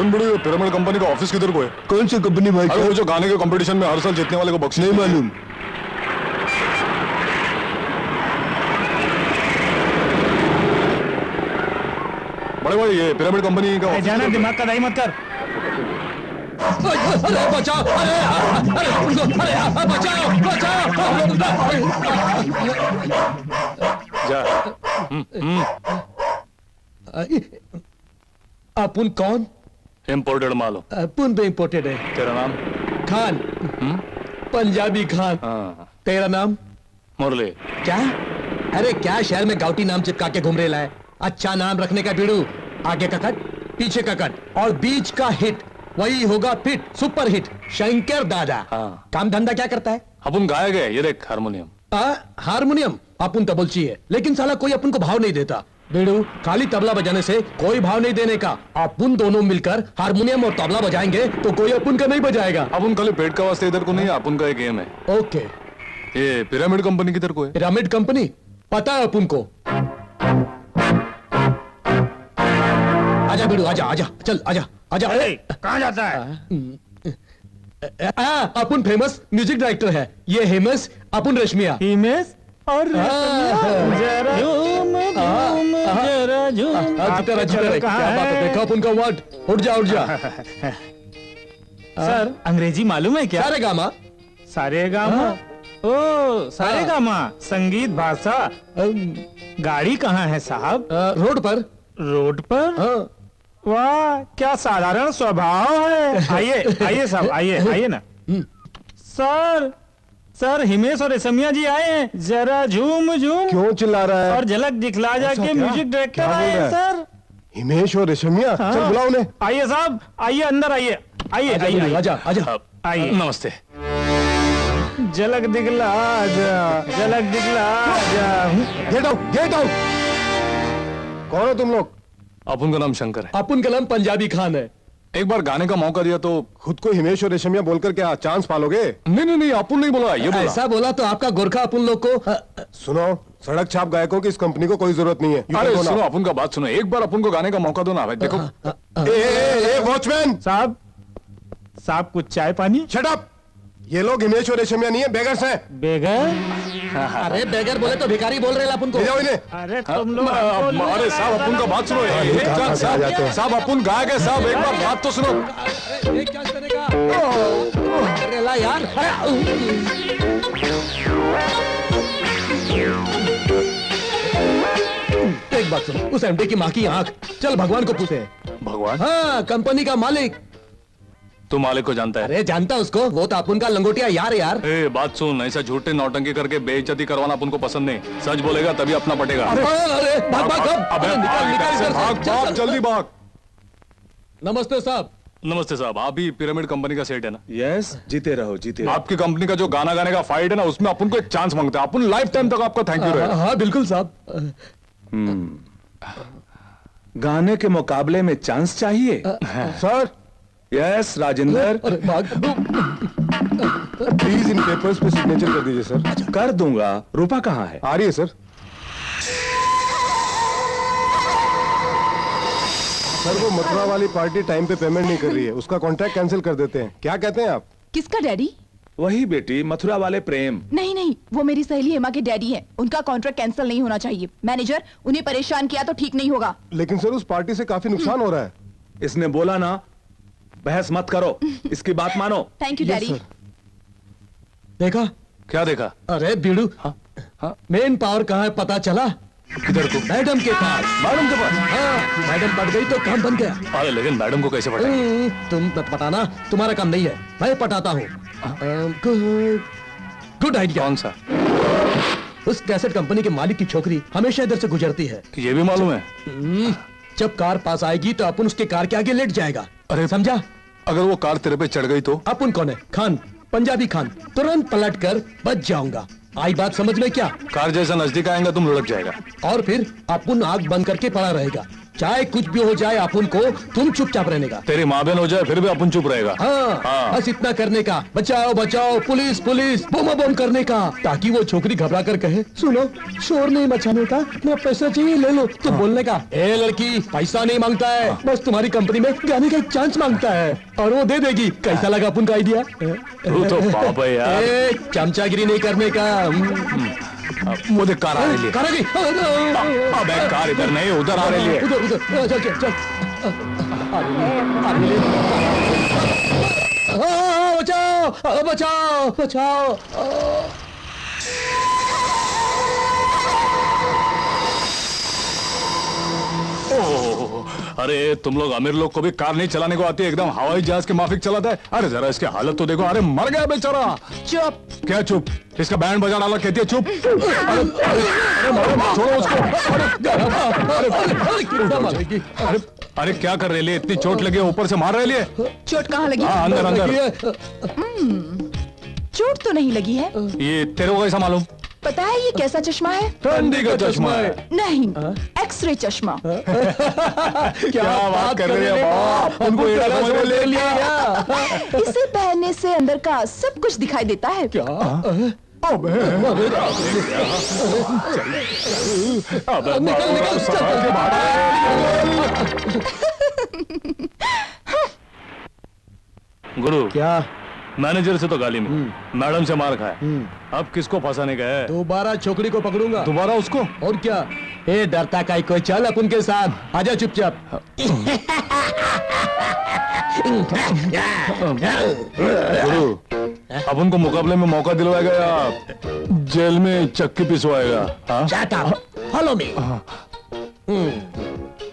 सुन बड़ी, pyramid company का office किधर को है? कौन सी कंपनी भाई? अरे वो जो गाने के कंपटीशन में हर साल जीतने वाले को बख्श नहीं मालूम। बड़े भाई ये पिरामिड कंपनी का जाना, दिमाग का दाई मत कर। अरे बचाओ, अरे बचाओ। जा। अपुन कौन? इम्पोर्टेड माल हो। अपुन पे इम्पोर्टेड है। तेरा नाम? खान। पंजाबी खान। हाँ। तेरा नाम? मुरली। क्या? अरे क्या शहर में गाउटी नाम चिपका के घूम रहा है? अच्छा नाम रखने का बीड़ू। आगे का कट, पीछे का कट और बीच का हिट, वही होगा फिट, सुपर हिट। शंकर दादा। हाँ। काम धंधा क्या करता है? अपन गायक है, ये देख हारमोनियम। हारमोनियम? अपन तो बोलची है, लेकिन साला कोई अपन को भाव नहीं देता। बेड़ू, खाली तबला बजाने से कोई भाव नहीं देने का। अपन दोनों मिलकर हारमोनियम और तबला बजाएंगे तो कोई अपन का नहीं बजाएगा। अपन खाली पेट का वास्ते इधर को नहीं है, अपन का एक गेम है। ओके। ये पिरामिड कंपनी किधर को है? पिरामिड कंपनी पता है अपन को। आजा बेड़ू, आजा आजा, चल आजा आजा। कहाँ जाता है? अपन फेमस म्यूजिक डायरेक्टर है। ये हेमस, अपन रश्मिया। हिमेश और जरा झूम जरा झूम। देखा अपन का वर्ड। उठ जा उठ जा। सर अंग्रेजी मालूम है क्या? सारे गामा। सारे गामा? ओ सारे गामा संगीत भाषा। गाड़ी कहाँ है साहब? रोड पर। रोड पर? वाह क्या साधारण स्वभाव है। आइए आइए साहब, आइए आइए ना। सर सर हिमेश और रेशमिया जी आए हैं, जरा झूम झूम। क्यों चिल्ला रहा है? और झलक दिखला जा के म्यूजिक डायरेक्टर आए हैं सर। हिमेश और रेशमिया? चल बुलाओ उन्हें। आइए साहब, आइए अंदर आइए। आइए आइए आजा आजा। आइए। नमस्ते। झलक दिखला जा, झलक दिखला जा। Get out, get out. कौन हो तुम लोग? अपन का नाम शंकर है। अपन का नाम पंजाबी खान है। एक बार गाने का मौका दिया तो। खुद को हिमेश और रेशमिया बोलकर क्या चांस पालोगे? नहीं नहीं नहीं, अपन नहीं बोला, ये बोला। ऐसा बोला तो आपका गोरखा अपन लोग को। सुनो, सड़क छाप गायकों की इस कंपनी को कोई जरूरत नहीं है। अरे सुनो, अपन का बात सुनो, एक बार अपन को गाने का मौका दो ना भाई। देखो वॉचमैन साहब, साहब कुछ चाय पानी? Shut up. ये लोग हिमेश और रेशमिया नहीं है, बेगर्स हैं। बेगर? अरे बेगर बोले तो भिखारी बोल रहे अपन को। ले जाओ इन्हें। अरे तुम लोग। अरे साहब अपन का बात सुनो। साहब अपन गायक है साहब, एक बार बात तो सुनो। क्या करेगा? अरे ला यार। एक बात सुनो, उस एमडी की माँ की आंख, चल भगवान को पूछे। भगवान? हाँ, कंपनी का मालिक। तू मालिक को जानता है? अरे जानता उसको, वो तो अपन का लंगोटिया यार। यार ए बात सुन, ऐसा झूठे नौटंकी करके बेइज्जती करवाना अपन को पसंद नहीं। सच बोलेगा तभी अपना पटेगा। अरे भाग भाग भाग। अबे भाग, जल्दी भाग। नमस्ते साहब। नमस्ते साहब, आप ही पिरामिड कंपनी का सेठ है ना? यस, जीते रहो जीते रहो। आपकी कंपनी का जो गाना गाने का फाइट है ना, उसमें अपन को एक चांस मांगते हैं। अपन लाइफ टाइम तक आपका थैंक यू रहेगा। हाँ बिल्कुल साहब। गाने के मुकाबले में चांस चाहिए? Sir. Yes Rajendra. Please in papers पे सिग्नेचर कर दीजिए सर। कर दूंगा। रूपा कहाँ है? आ रही है सर। सर वो मथुरा वाली पार्टी टाइम पे पेमेंट नहीं कर रही है, उसका कॉन्ट्रैक्ट कैंसिल कर देते हैं। क्या कहते हैं आप? किसका डैडी? वही बेटी, मथुरा वाले प्रेम। नहीं नहीं, वो मेरी सहेली हेमा के डैडी हैं। उनका कॉन्ट्रैक्ट कैंसिल नहीं होना चाहिए। मैनेजर, उन्हें परेशान किया तो ठीक नहीं होगा। लेकिन सर उस पार्टी से काफी नुकसान हो रहा है। इसने बोला ना, बहस मत करो, इसकी बात मानो। Thank you daddy. देखा? क्या देखा? अरे बीड़ू, हाँ? मेन पावर कहाँ है पता चला? किधर को? मैडम के पास। मैडम के पास? हाँ, मैडम पट गई तो काम बन गया। अरे लेकिन मैडम को कैसे पटाएंगे? तुम पटाना तुम्हारा काम नहीं है, मैं पटाता हूँ। Good idea. कौन सा? उस कैसेट कंपनी के मालिक की छोकरी हमेशा इधर से गुजरती है। ये भी मालूम है? जब कार पास आएगी तो अपन उसके कार के आगे लेट जाएगा। अरे समझा? अगर वो कार तेरे पे चढ़ गई तो? अपन कौन है? खान, पंजाबी खान। तुरंत पलट कर बच जाऊंगा। आई बात समझ में क्या? कार जैसा नजदीक आएगा तुम लुढ़क जाएगा। और फिर अपन आग बंद करके पड़ा रहेगा। चाहे कुछ भी हो जाए अपन को तुम चुपचाप रहने का। तेरी माँ बहन हो जाए फिर भी अपन चुप रहेगा। हाँ, बस इतना करने का, बचाओ बचाओ पुलिस पुलिस बम बम करने का, ताकि वो छोकरी घबरा कर कहे सुनो शोर नहीं मचाने का, मैं पैसा चाहिए ले लो, तो बोलने का ए लड़की पैसा नहीं मांगता है, बस तुम्हारी कंपनी में गाने का एक चांस मांगता है और वो दे देगी। कैसा लगा अपन का आइडिया? तू तो बाप है यार। चमचागिरी नहीं करने का। मुझे कार आ रही है। कार आ गई। अबे कार इधर नहीं उधर आ रही है। उधर उधर चल चल चल। बचाओ बचाओ बचाओ। अरे तुम लोग अमीर लोग को भी कार नहीं चलाने को आती है, एकदम हवाई जहाज के माफिक चलाता है। अरे जरा इसकी हालत तो देखो, अरे मर गया बेचारा। चुप। क्या चुप? इसका बैंड बजा डाला, कहती है चुप। अरे छोड़ो उसको। अरे अरे क्या कर रही है? इतनी चोट लगी है, ऊपर से मार रही है। चोट कहाँ लगी? हाँ अंदर अंदर। चोट तो नहीं लगी है। ये तेरे को कैसा मालूम? पता है ये कैसा चश्मा है? ठंडी का चश्मा है। नहीं, एक्सरे चश्मा। क्या बात कर रही है बाप? उनको ये समझ में ले लिया। इसे पहनने से अंदर का सब कुछ दिखाई देता है। क्या? निकल निकल गुरु क्या? मैनेजर से तो गाली में, मैडम से मार खाया, अब किसको फंसाने का है? दोबारा छोकरी को पकड़ूंगा। दोबारा उसको? और क्या? ए डरता काई कोई, चल अपन के साथ आजा चुपचाप। गुरु अब उनको मुकाबले में मौका दिलवाएगा या जेल में चक्की पिसवाएगा? हाँ? Shut up. Follow me.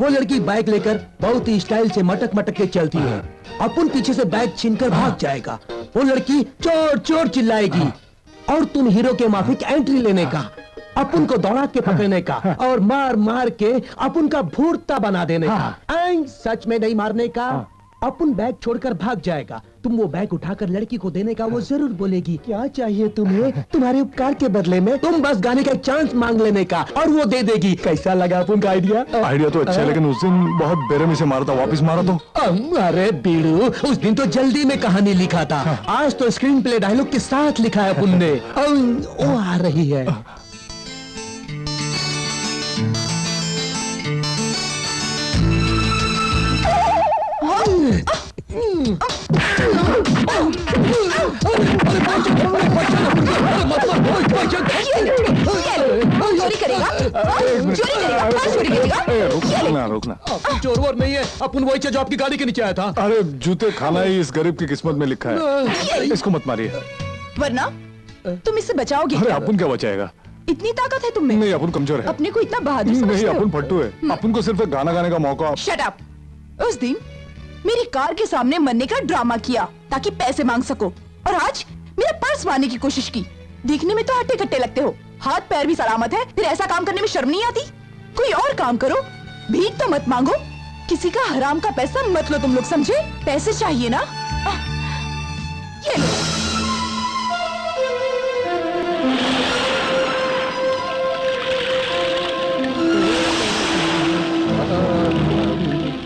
वो लड़की बाइक लेकर बहुत ही स्टाइल से मटक मटक के चलती है, अपन पीछे से बैग छीनकर भाग जाएगा। वो लड़की चोर चोर चिल्लाएगी और तुम हीरो के माफिक एंट्री लेने का, अपन को दौड़ा के पकड़ने का और मार मार के अपन का भूरता बना देने का। सच में नहीं मारने का। अपन बैग छोड़कर भाग जाएगा, तुम वो बैग उठाकर लड़की को देने का, वो जरूर बोलेगी क्या चाहिए तुम्हें, तुम्हारे उपकार के बदले में तुम बस गाने का एक चांस मांग लेने का और वो दे देगी। कैसा लगा अपन का आइडिया? आइडिया तो अच्छा है, लेकिन उस दिन बहुत बेरहमी से मारा था, वापस मारा तो। अरे बीड़ू, उस दिन तो जल्दी में कहानी लिखा था, आज तो स्क्रीन प्ले डायलॉग के साथ लिखा है अपन ने। वो आ रही है। चोरी करेगा? चोरी करेगा? चोरी करेगा? रुकना। चोर वोर नहीं है, अपन वही जो आपकी गाड़ी के नीचे आया था। अरे जूते खाना ही इस गरीब की किस्मत में लिखा है, इसको मत मारिए। वरना तुम इससे बचाओगे अरे क्या? अपन क्या बचाएगा? इतनी ताकत है तुम में? नहीं अपन कमजोर है। अपने को इतना बहादुर नहीं समझते हो? अपन फट्टू है, अपन को सिर्फ एक गाना गाने का मौका। Shut up. उस दिन मेरी कार के सामने मरने का ड्रामा किया ताकि पैसे मांग सको, और आज मेरा पर्स मारने की कोशिश की। देखने में तो हट्टे कट्टे लगते हो, हाथ पैर भी सलामत है, फिर ऐसा काम करने में शर्म नहीं आती? कोई और काम करो, भीख तो मत मांगो, किसी का हराम का पैसा मत लो। तुम लोग समझे? पैसे चाहिए ना? ये लो।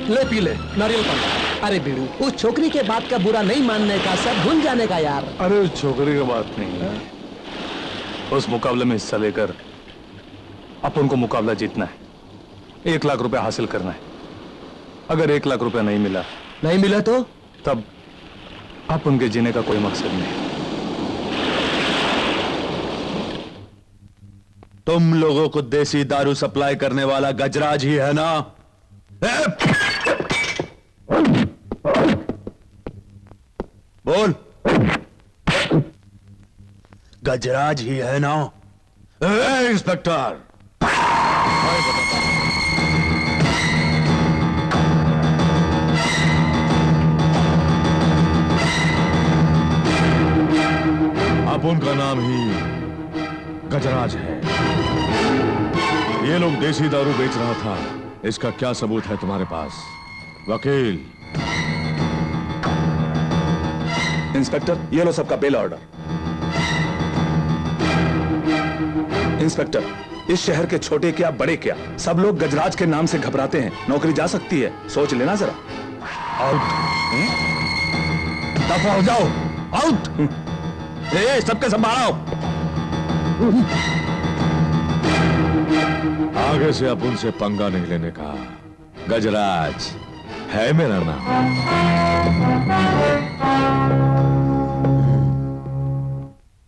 ले पी ले नारियल पानी। अरे बीड़ू, उस छोकरी के बात का बुरा नहीं मानने का, सब भूल जाने का यार। अरे उस छोकरी की बात नहीं है, उस मुकाबले में हिस्सा लेकर अपन को मुकाबला जीतना है, 1 लाख रुपए हासिल करना है। अगर 1 लाख रुपए नहीं मिला तो तब अपन के जीने का कोई मकसद नहीं। तुम लोगों को देसी दारू सप्लाई करने वाला गजराज ही है ना? बोल, गजराज ही है ना? इंस्पेक्टर, अब उनका नाम ही गजराज है। ये लोग देसी दारू बेच रहा था, इसका क्या सबूत है तुम्हारे पास वकील? इंस्पेक्टर, ये लो सबका बेल ऑर्डर। इंस्पेक्टर, इस शहर के छोटे क्या बड़े क्या, सब लोग गजराज के नाम से घबराते हैं। नौकरी जा सकती है, सोच लेना जरा। आउट। दफा हो जाओ, आउट। सबके संभालो। आगे से अब उनसे पंगा नहीं लेने का। गजराज है मेरा नाम।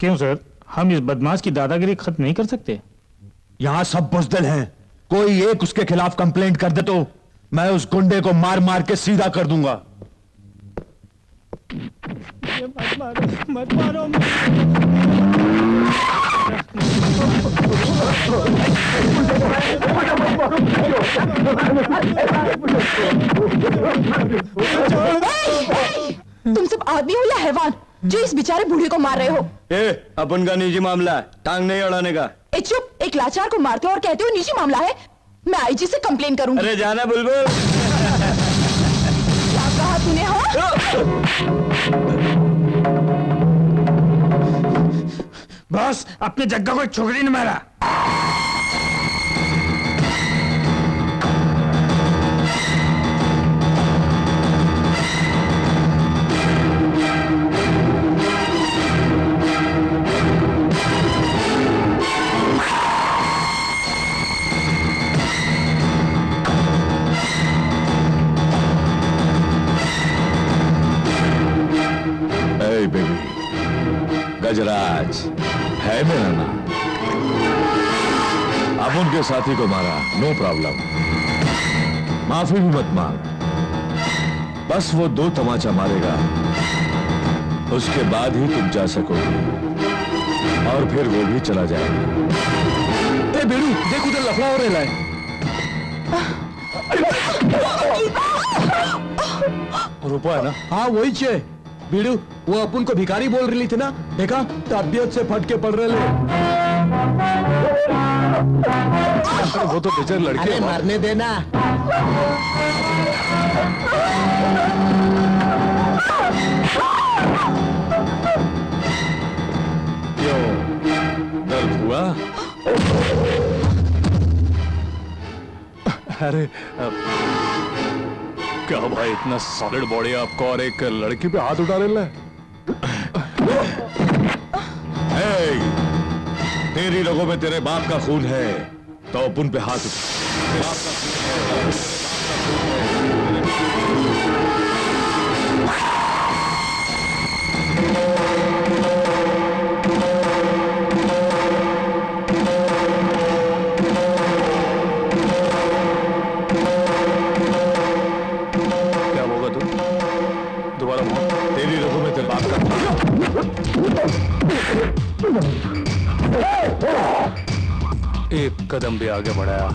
क्यों सर, हम इस बदमाश की दादागिरी खत्म नहीं कर सकते? यहां सब बुजदिल हैं। कोई एक उसके खिलाफ कंप्लेंट कर दे तो मैं उस गुंडे को मार मार के सीधा कर दूंगा। मत मारो, मत मारो। तुम सब आदमी हो या हैवान जो इस बेचारे बूढ़े को मार रहे हो? अपन का निजी मामला है, टांग नहीं अड़ाने का। ए चुप, एक लाचार को मारते हो और कहते हो निजी मामला है। मैं आईजी से कंप्लेन करूंगी। अरे जाना बुलबुल। क्या कहा तूने? हाँ, बॉस, अपने जग्गा को एक छोकरी ने मारा। बेबी, गजराज है मेरा नाम। अब उनके साथी को मारा, नो प्रॉब्लम, माफी भी मत मांग। बस वो 2 तमाचा मारेगा, उसके बाद ही तुम जा सकोगे और फिर वो भी चला जाएगा। ए बेड़ू, देख उधर लफड़ा हो रहा है। रुपया है ना? हाँ वही छे बीड़ू, वो अपन को भिखारी बोल रही थी ना, देखा तबियत से फटके पड़ रहे ले। वो तो बेचारे लड़के अरे मरने देना। क्यों, दर्द हुआ? अरे क्या भाई, इतना सॉलिड बॉडी आपको और एक लड़की पे हाथ उठा रहे हैं? तेरी रगों में तेरे बाप का खून है तो अपन पे हाथ तेरे बाप का खून है। क्या होगा तू? दोबारा बोल। तेरी रगों में तेरे बाप का एक कदम भी आगे बढ़ाया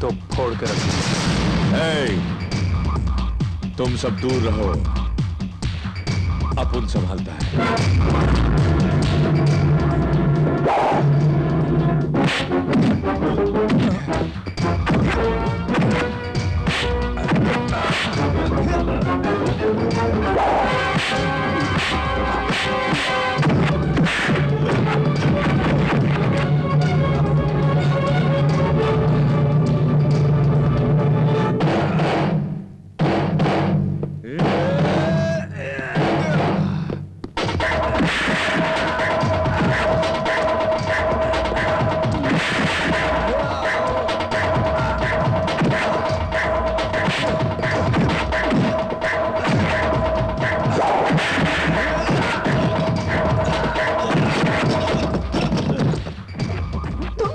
तो फोड़ के रख। तुम सब दूर रहो, अपन संभालता है।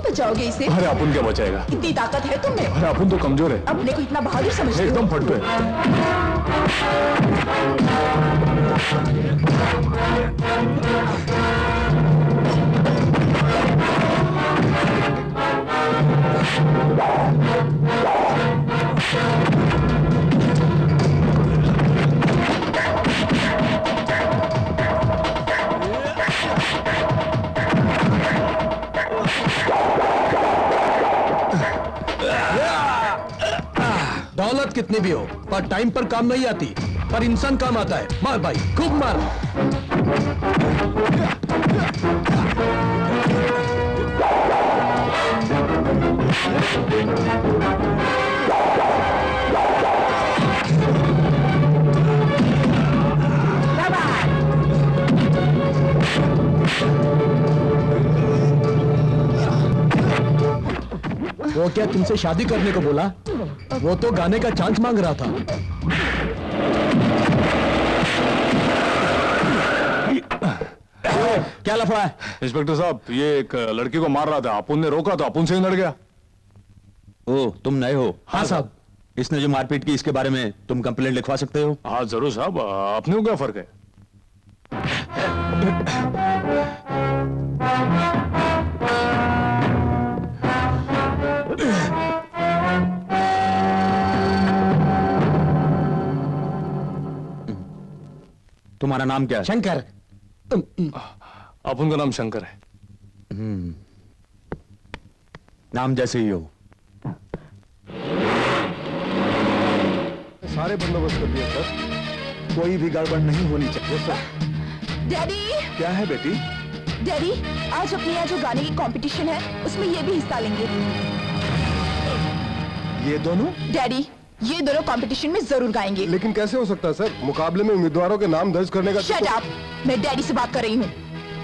बचाओगे इसे? अरे अपन क्या बचाएगा? इतनी ताकत है तुम में? अरे अपन तो कमजोर है। अपने को इतना बहादुर समझते हो? एकदम फट पे। दौलत कितनी भी हो पर टाइम पर काम नहीं आती, पर इंसान काम आता है। मार भाई, खूब मार। वो क्या तुमसे शादी करने को बोला? वो तो गाने का चांस मांग रहा था। क्या लफड़ा है? इंस्पेक्टर साहब, ये एक लड़की को मार रहा था, अपुन ने रोका तो अपुन से ही लड़ गया। ओ, तुम नए हो? हाँ साहब। इसने जो मारपीट की, इसके बारे में तुम कंप्लेंट लिखवा सकते हो? हाँ जरूर साहब, अपने को क्या फर्क है? तुम्हारा नाम क्या है? शंकर। अपुन का नाम शंकर है। नाम जैसे ही हो। सारे बंदोबस्त कर दिए सर। कोई भी गड़बड़ नहीं होनी चाहिए सर। डैडी, क्या है बेटी? डैडी, आज अपने यहाँ जो गाने की कंपटीशन है उसमें ये भी हिस्सा लेंगे। ये दोनों? डैडी, ये दोनों कंपटीशन में जरूर गाएंगे। लेकिन कैसे हो सकता है सर? मुकाबले में उम्मीदवारों के नाम दर्ज करने का शट अप, मैं डैडी से बात कर रही हूँ।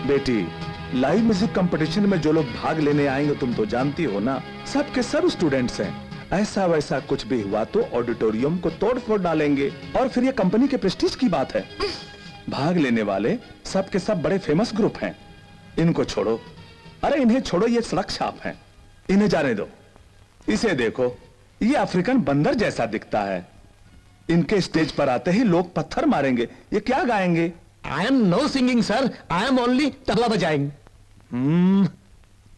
बेटी, लाइव म्यूजिक कंपटीशन में जो लोग भाग लेने आएंगे तुम तो जानती हो ना, सब के सब स्टूडेंट्स हैं। ऐसा वैसा कुछ भी हुआ तो ऑडिटोरियम को तोड़ फोड़ डालेंगे, और फिर ये कंपनी के प्रेस्टीज की बात है। भाग लेने वाले सब के सब बड़े फेमस ग्रुप हैं। इनको छोड़ो, अरे इन्हें छोड़ो, ये सड़क छाप हैं, इन्हें जाने दो। इसे देखो, ये अफ्रीकन बंदर जैसा दिखता है। इनके स्टेज पर आते ही लोग पत्थर मारेंगे। ये क्या गाएंगे? I am no singing sir, I am only tabla बजाएंगे।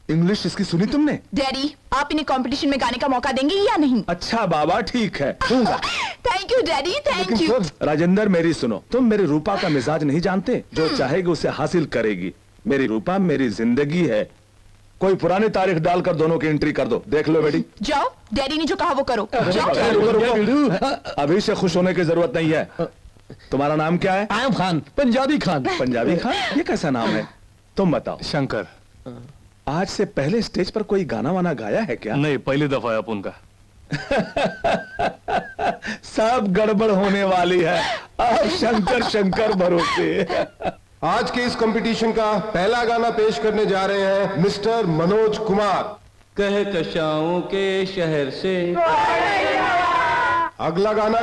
इंग्लिश इसकी सुनी तुमने? डैडी, आप इन्हें कंपटीशन में गाने का मौका देंगे या नहीं? अच्छा बाबा, ठीक है, दूंगा। Thank you daddy, thank you. Rajendra, मेरी सुनो, तुम मेरी रूपा का मिजाज नहीं जानते। जो चाहेगी उसे हासिल करेगी। मेरी रूपा मेरी जिंदगी है। कोई पुरानी तारीख डालकर दोनों की एंट्री कर दो। देख लो बेटी। जाओ, डैडी ने जो कहा वो करो। जाओ। रुको। अभी से खुश होने की जरूरत नहीं है। तुम्हारा नाम क्या है? I am Khan, Punjabi Khan. पंजाबी खान? ये कैसा नाम है? तुम बताओ। शंकर। आज से पहले स्टेज पर कोई गाना वाना गाया है क्या? नहीं, पहली दफा है अपुन का। सब गड़बड़ होने वाली है। अब शंकर शंकर भरोसे। आज के इस कंपटीशन का पहला गाना पेश करने जा रहे हैं मिस्टर मनोज कुमार। कहकशाओं के शहर से। अगला गाना।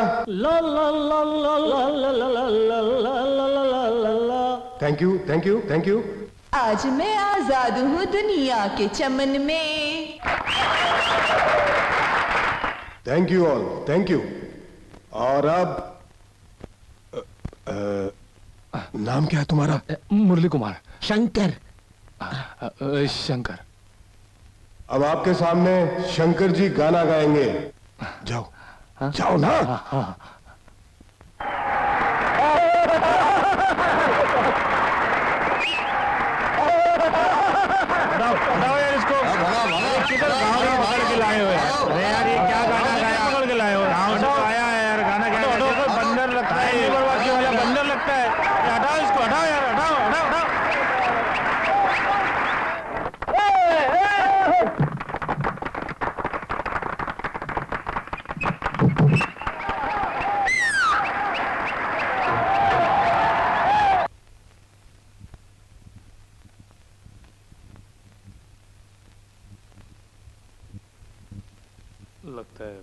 Thank you, thank you, thank you. आज मैं आजाद हूँ दुनिया के चमन में। Thank you all, thank you. और अब नाम क्या है तुम्हारा? मुरली कुमार। शंकर। शंकर। अब आपके सामने शंकर जी गाना गाएंगे। जाओ, जाओ ना। हटाओ यार इसको। किधर गाँव में पकड़ के लाए हो यार? अरे यार ये क्या गाना गाया? पकड़ के लाए हो? गाँव से आया है यार, गाना क्या? बंदर लगता है, ये बर्बादी वाला बंदर लगता है। हटाओ इसको, हटाओ यार, हटाओ हटाओ हटाओ। लगता है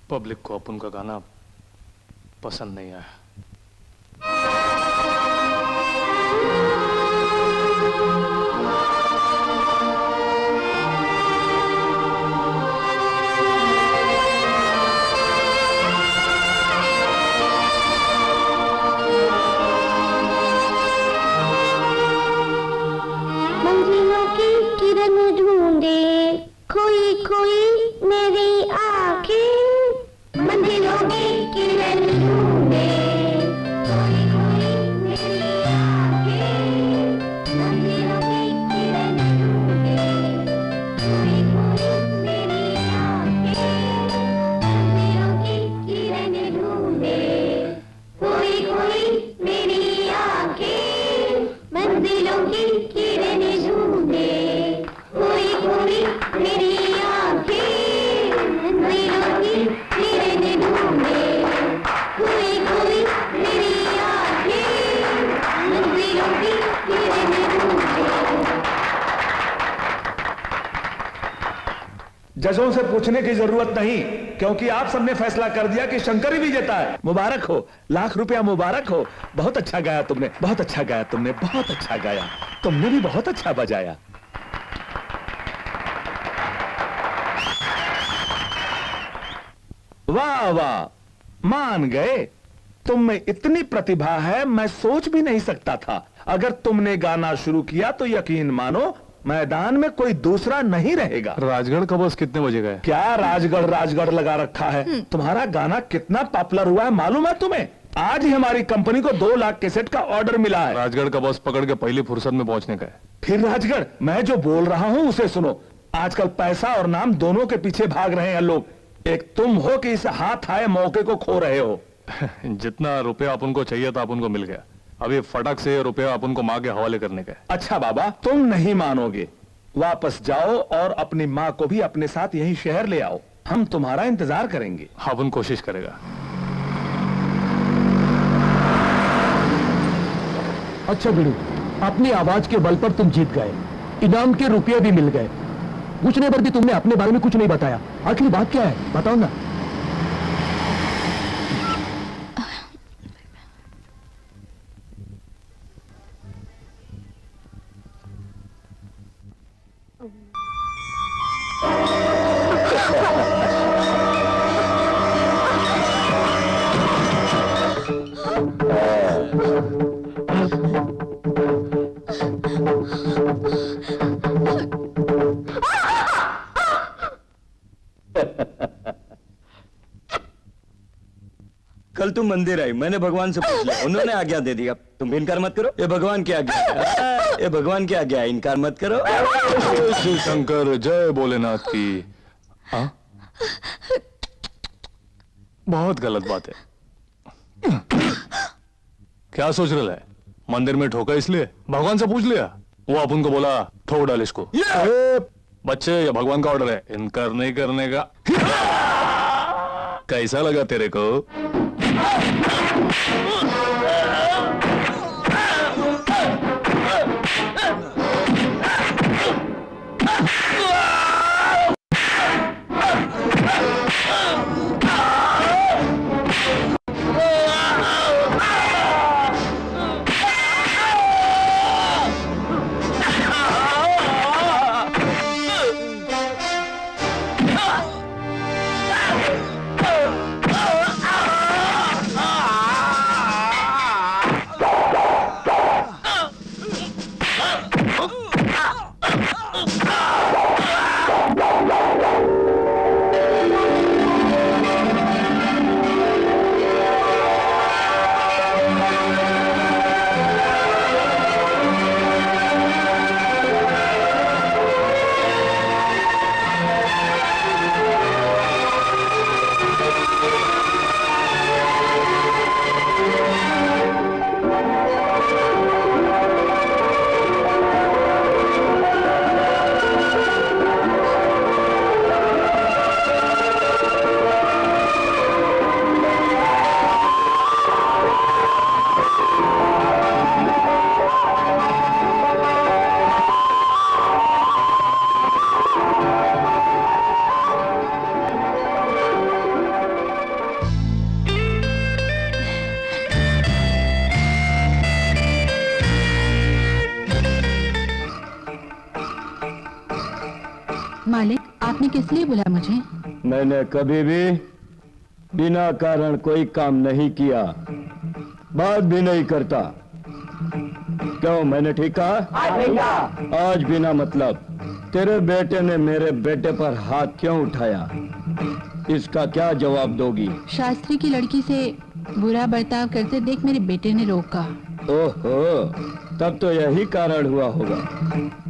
पब्लिक को अपुन का गाना पसंद नहीं आया। मंजिलों की किरण ढूंढे खोई खोई मेरी आंखें, मंजिलों की किरण ढूंढे जजों से पूछने की जरूरत नहीं, क्योंकि आप सबने फैसला कर दिया कि शंकर ही विजेता है। मुबारक हो, लाख रुपया मुबारक हो। बहुत अच्छा गाया तुमने, बहुत अच्छा गाया तुमने, बहुत अच्छा गाया। तुमने भी बहुत अच्छा बजाया। वाह वाह, मान गए। तुम में इतनी प्रतिभा है, मैं सोच भी नहीं सकता था। अगर तुमने गाना शुरू किया तो यकीन मानो मैदान में कोई दूसरा नहीं रहेगा। राजगढ़ का बॉस कितने बजे गए? क्या राजगढ़ राजगढ़ लगा रखा है? तुम्हारा गाना कितना पॉपुलर हुआ है मालूम है तुम्हें? आज ही हमारी कंपनी को 2 लाख कैसेट का ऑर्डर मिला है। राजगढ़ का बॉस पकड़ के पहली फुर्सत में पहुंचने का है। फिर राजगढ़, मैं जो बोल रहा हूं उसे सुनो। आजकल पैसा और नाम दोनों के पीछे भाग रहे हैं लोग। एक तुम हो कि इस हाथ आए मौके को खो रहे हो। जितना रुपया अपन को चाहिए था अपन को मिल गया। अभी फटक से रुपया अपन को माँ के हवाले करने का है। अच्छा बाबा, तुम नहीं मानोगे। वापस जाओ और अपनी माँ को भी अपने साथ यहीं शहर ले आओ। हम तुम्हारा इंतजार करेंगे। अपन कोशिश करेगा। अच्छा बिड़ू, अपनी आवाज के बल पर तुम जीत गए, इनाम के रुपये भी मिल गए। पूछने पर भी तुमने अपने बारे में कुछ नहीं बताया। आखिर बात क्या है, बताओ ना। कल तुम मंदिर आई, मैंने भगवान से पूछ लिया, उन्होंने आज्ञा दे दिया। तुम भी इनकार मत करो, ये भगवान की आज्ञा है। ये भगवान की आज्ञा है, इनकार मत करो। शिव शंकर, जय भोलेनाथ की। हाँ? बहुत गलत बात है। क्या सोच रहा है? मंदिर में ठोका इसलिए? भगवान से पूछ लिया, वो अपन को बोला ठोक डाल इसको। बच्चे, ये भगवान का ऑर्डर है, इनकार नहीं करने का। कैसा लगा तेरे को? मालिक, आपने किस लिए बुलाया मुझे? मैंने कभी भी बिना कारण कोई काम नहीं किया, बात भी नहीं करता। क्यों, मैंने ठीक कहा? आज बिना मतलब तेरे बेटे ने मेरे बेटे पर हाथ क्यों उठाया, इसका क्या जवाब दोगी? शास्त्री की लड़की से बुरा बर्ताव करते देख मेरे बेटे ने रोका। ओहो, तब तो यही कारण हुआ होगा।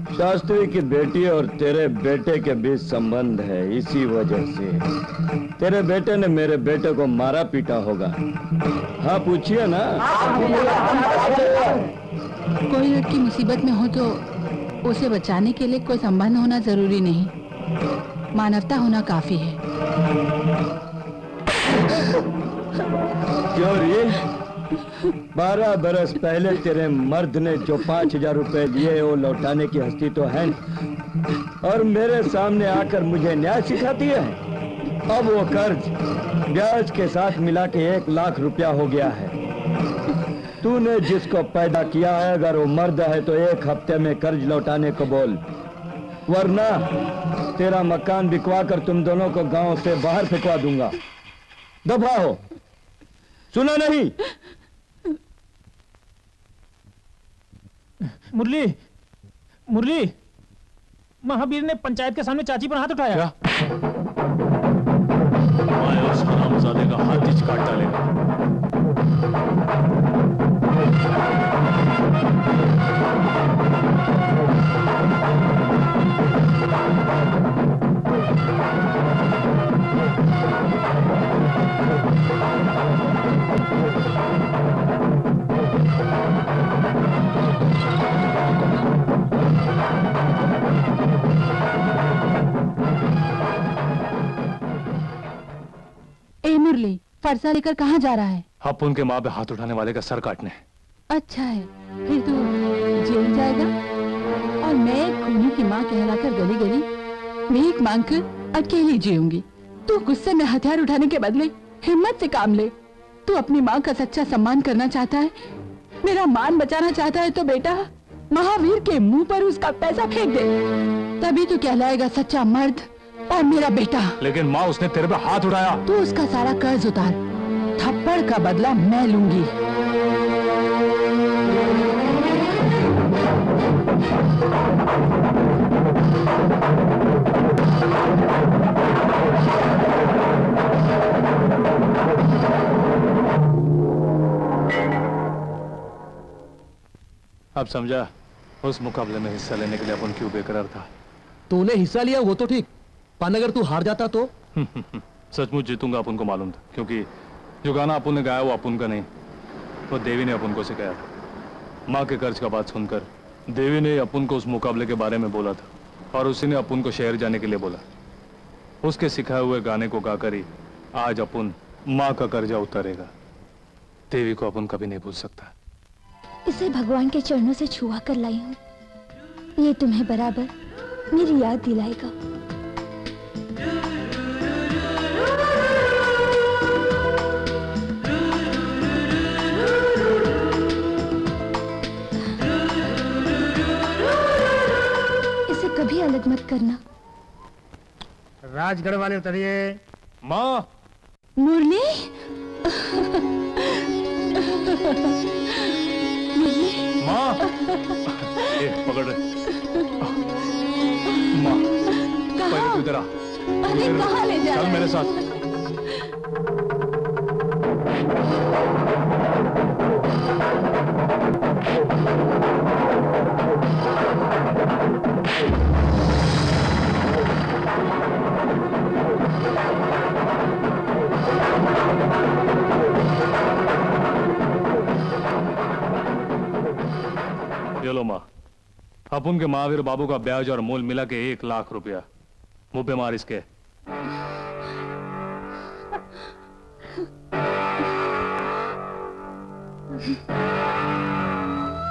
शास्त्री की बेटी और तेरे बेटे के बीच संबंध है, इसी वजह से तेरे बेटे ने मेरे बेटे को मारा पीटा होगा। हाँ, पूछिए ना। कोई लड़की मुसीबत में हो तो उसे बचाने के लिए कोई संबंध होना जरूरी नहीं, मानवता होना काफी है। क्यों रे, 12 बरस पहले तेरे मर्द ने जो 5,000 रुपए लिए वो लौटाने की हस्ती तो है और मेरे सामने आकर मुझे न्याय सिखाती है। अब वो कर्ज ब्याज के साथ मिला के 1 लाख रुपया हो गया है। तूने जिसको पैदा किया है अगर वो मर्द है तो 1 हफ्ते में कर्ज लौटाने को बोल, वरना तेरा मकान बिकवा कर तुम दोनों को गांव से बाहर फेंकवा दूंगा। दफा हो, सुना नहीं? मुरली, मुरली, महावीर ने पंचायत के सामने चाची पर हाथ उठाया। मैं उस हरामजादे का हाथ ही काट डालेगा। ए मुरली, फरसा लेकर कहाँ जा रहा है? आप उनके माँ पे हाथ उठाने वाले का सर काटने। अच्छा है, फिर तू जेल जाएगा और मैं खूनी की माँ कहलाकर गली गली भीख मांगकर अकेली जीऊंगी। तू गुस्से में हथियार उठाने के बदले हिम्मत से काम ले। तू अपनी माँ का सच्चा सम्मान करना चाहता है, मेरा मान बचाना चाहता है तो बेटा महावीर के मुंह पर उसका पैसा फेंक दे, तभी तू कहलाएगा सच्चा मर्द और मेरा बेटा। लेकिन माँ, उसने तेरे पे हाथ उठाया। तू उसका सारा कर्ज उतार, थप्पड़ का बदला मैं लूंगी। अब समझा उस मुकाबले में हिस्सा लेने के लिए अपन क्यों बेकरार था। तूने हिस्सा लिया वो तो ठीक, पर अगर तू हार जाता तो? सचमुच जीतूंगा अपन को मालूम था, क्योंकि जो गाना अपन ने गाया वो अपन का नहीं, वो देवी ने अपन को सिखाया था। माँ के कर्ज का बात सुनकर देवी ने अपन को उस मुकाबले के बारे में बोला था और उसी ने अपन को शहर जाने के लिए बोला। उसके सिखाए हुए गाने को गाकर ही आज अपन माँ का कर्जा उतारेगा। देवी को अपन कभी नहीं भूल सकता। इसे भगवान के चरणों से छुआ कर लाई हूँ, ये तुम्हें बराबर मेरी याद दिलाएगा। इसे कभी अलग मत करना। राजगढ़ वाले उतरिए। माँ, मुरली, माँ, ये पकड़ रहे। माँ, पहले तू इधर आ। अरे कहाँ ले जा चल रहा है? मेरे साथ। ये लो माँ, अपन के महावीर बाबू का ब्याज और मूल मिला के 1 लाख रुपया। मुंह पे मार इसके।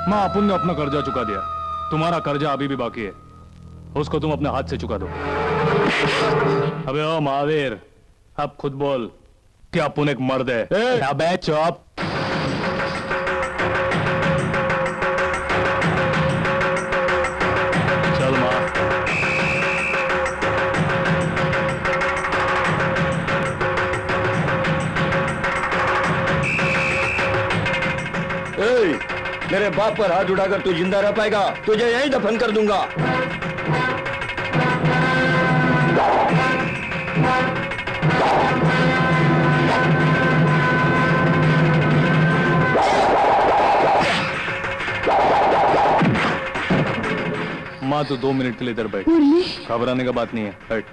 माँ, अपन ने अपना कर्जा चुका दिया, तुम्हारा कर्जा अभी भी बाकी है, उसको तुम अपने हाथ से चुका दो। अबे ओ महावीर, अब खुद बोल कि अपन एक मर्द है। अबे चुप। चल माँ। मेरे बाप पर हाथ उठाकर तू जिंदा रह पाएगा? तुझे यहीं दफन कर दूंगा। माँ, तू 2 मिनट के लिए इधर बैठ। घबराने का बात नहीं है, बैठ।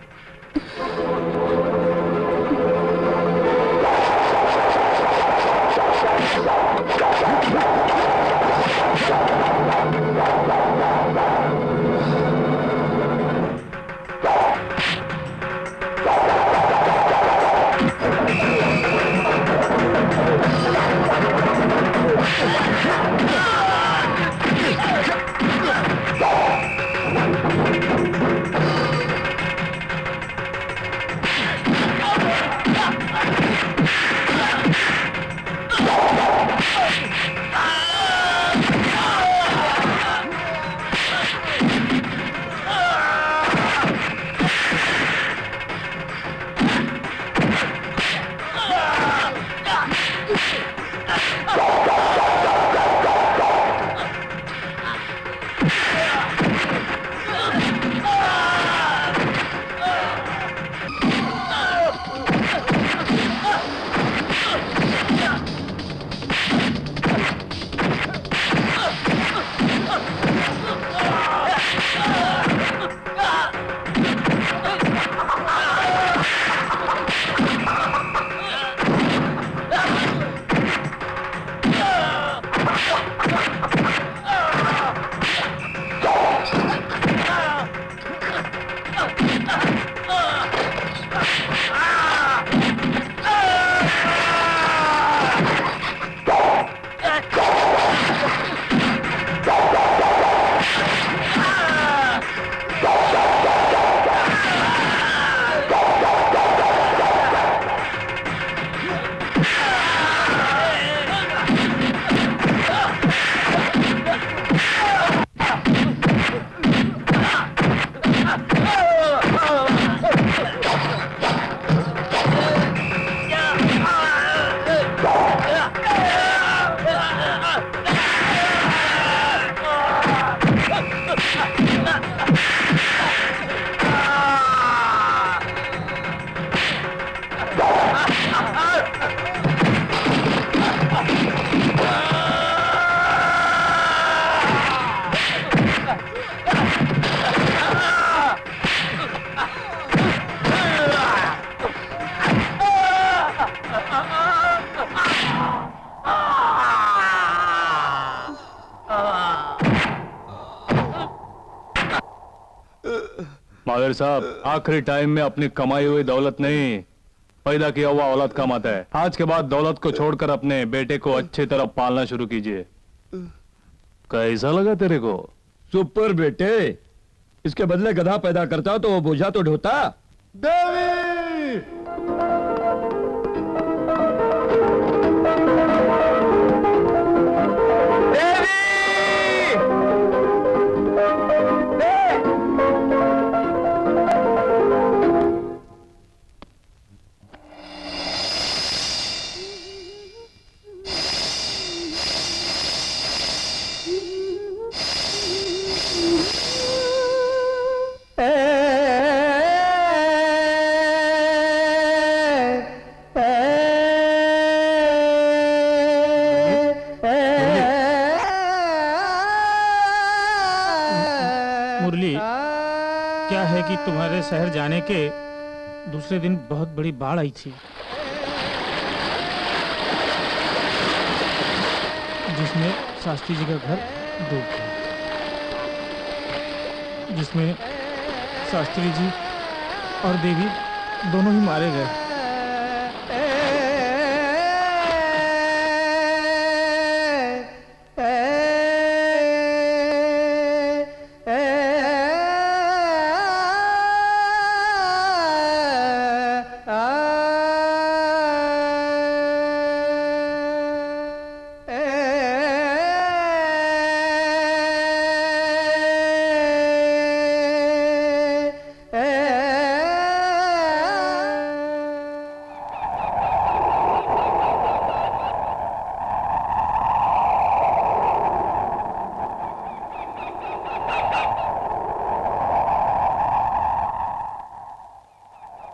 जौहर साहब, आखिरी टाइम में अपनी कमाई हुई दौलत नहीं, पैदा किया हुआ औलाद कमाता है। आज के बाद दौलत को छोड़कर अपने बेटे को अच्छी तरह पालना शुरू कीजिए। कैसा लगा तेरे को? सुपर बेटे, इसके बदले गधा पैदा करता तो वो बोझा तो ढोता। देवी! मुरली, क्या है कि तुम्हारे शहर जाने के दूसरे दिन बहुत बड़ी बाढ़ आई थी, जिसमें शास्त्री जी का घर डूब गया, जिसमें शास्त्री जी और देवी दोनों ही मारे गए।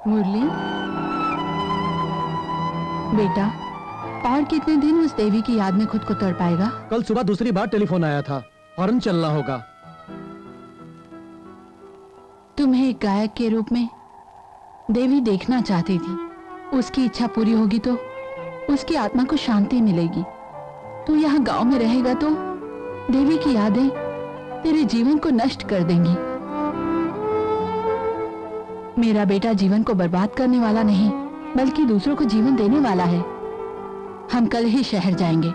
मुरली बेटा, और कितने दिन उस देवी की याद में खुद को तड़पाएगा? कल सुबह दूसरी बार टेलीफोन आया था, फौरन चलना होगा। तुम्हें एक गायक के रूप में देवी देखना चाहती थी। उसकी इच्छा पूरी होगी तो उसकी आत्मा को शांति मिलेगी। तू यहाँ गांव में रहेगा तो देवी की यादें तेरे जीवन को नष्ट कर देंगी। मेरा बेटा जीवन को बर्बाद करने वाला नहीं, बल्कि दूसरों को जीवन देने वाला है। हम कल ही शहर जाएंगे।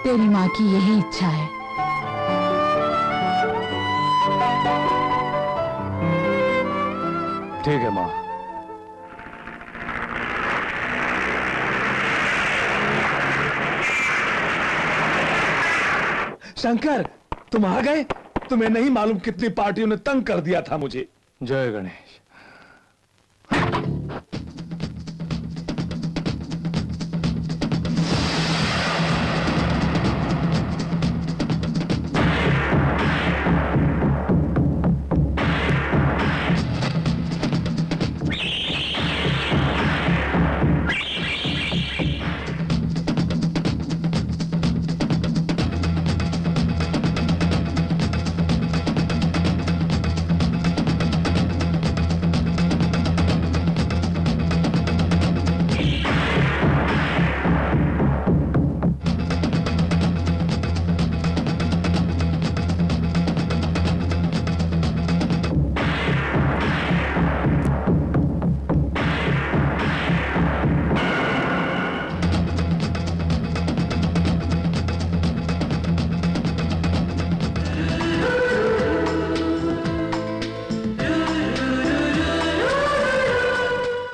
तेरी माँ की यही इच्छा है। ठीक है माँ। शंकर, तुम आ गए? तुम्हें नहीं मालूम कितनी पार्टियों ने तंग कर दिया था मुझे। जय गणेश।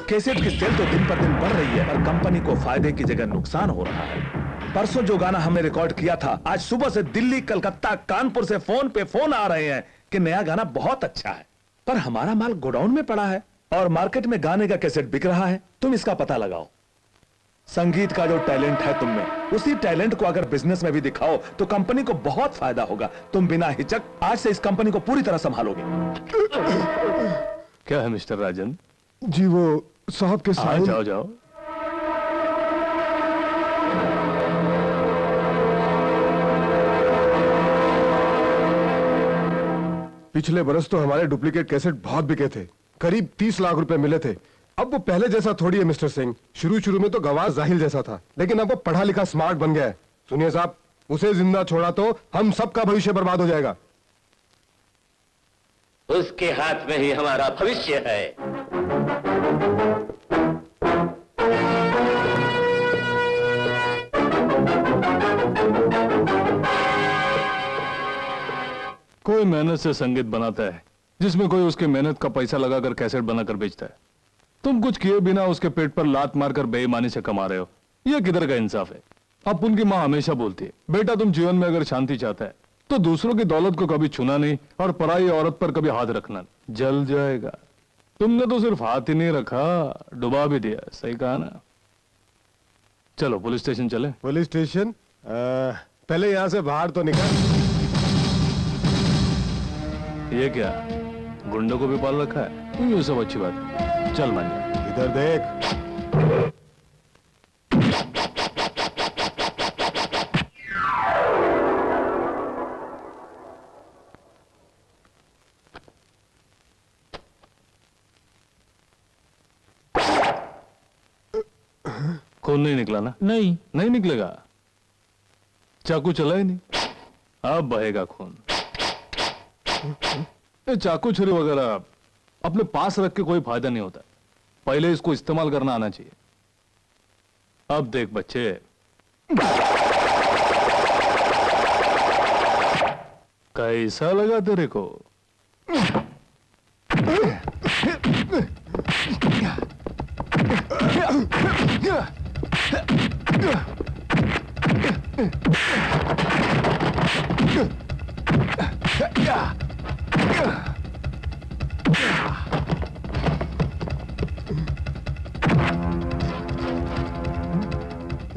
कैसेट की सेल तो दिन पर दिन बढ़ रही है, पर कंपनी को फायदे की जगह नुकसान हो रहा है। परसों जो गाना हमने रिकॉर्ड किया था, आज सुबह से दिल्ली, कलकत्ता, कानपुर से फोन पे फोन आ रहे हैं कि नया गाना बहुत अच्छा है, पर हमारा माल गोडाउन में पड़ा है और मार्केट में गाने का कैसेट बिक रहा है। तुम इसका पता लगाओ। संगीत का जो टैलेंट है तुम में, उसी टैलेंट को अगर बिजनेस में भी दिखाओ तो कंपनी को बहुत फायदा होगा। तुम बिना हिचक आज से इस कंपनी को पूरी तरह संभालोगे। क्या है मिस्टर राजन? जी वो साहब के साथ। जाओ जाओ। पिछले बरस तो हमारे डुप्लीकेट कैसेट बहुत बिके थे, करीब 30 लाख रुपए मिले थे। अब वो पहले जैसा थोड़ी है मिस्टर सिंह। शुरू में तो गवाह जाहिल जैसा था, लेकिन अब वो पढ़ा लिखा स्मार्ट बन गया है। सुनिए साहब, उसे जिंदा छोड़ा तो हम सबका भविष्य बर्बाद हो जाएगा। उसके हाथ में ही हमारा भविष्य है। कोई मेहनत से संगीत बनाता है जिसमें कोई उसकी मेहनत का पैसा लगाकर कैसेट बनाकर बेचता है। तुम कुछ किए बिना उसके पेट पर लात मारकर बेईमानी से कमा रहे हो। यह किधर का इंसाफ है? अब उनकी माँ हमेशा बोलती है, बेटा तुम जीवन में अगर शांति चाहता है तो दूसरों की दौलत को कभी छूना नहीं और पराई औरत पर कभी हाथ रखना नहीं, जल जाएगा। तुमने तो सिर्फ हाथ ही नहीं रखा, डुबा भी दिया। सही कहा ना? चलो पुलिस स्टेशन चले। Police station? पहले यहाँ से बाहर तो निकल। ये क्या, गुंडों को भी पाल रखा है? ये सब अच्छी बात है। चल मान्या, इधर देख। खून नहीं निकला ना? नहीं निकलेगा। चाकू चला ही नहीं, अब बहेगा खून। ये चाकू छुरी वगैरह अपने पास रख के कोई फायदा नहीं होता, पहले इसको इस्तेमाल करना आना चाहिए। अब देख बच्चे, कैसा लगा तेरे को?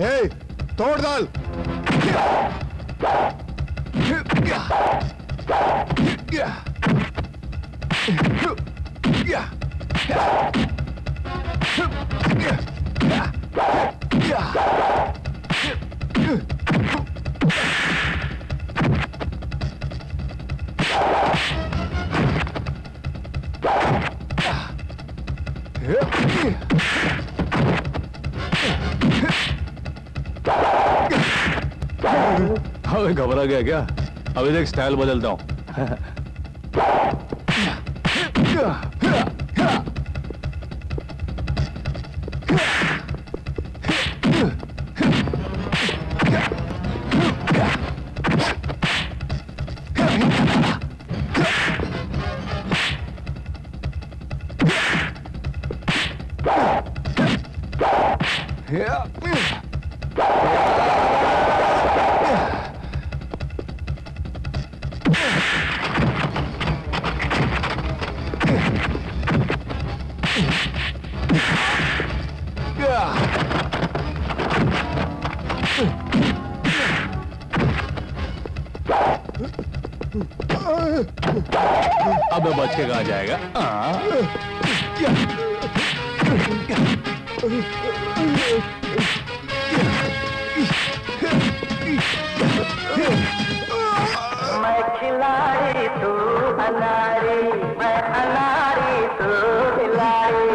ए, तोड़ डाल। अबे घबरा गया क्या? अभी देख स्टाइल बदलता हूं। अब बच के कहा जाएगा? मैं खिलाड़ी तू अनारी, मैं अनारी तू खिलाड़ी।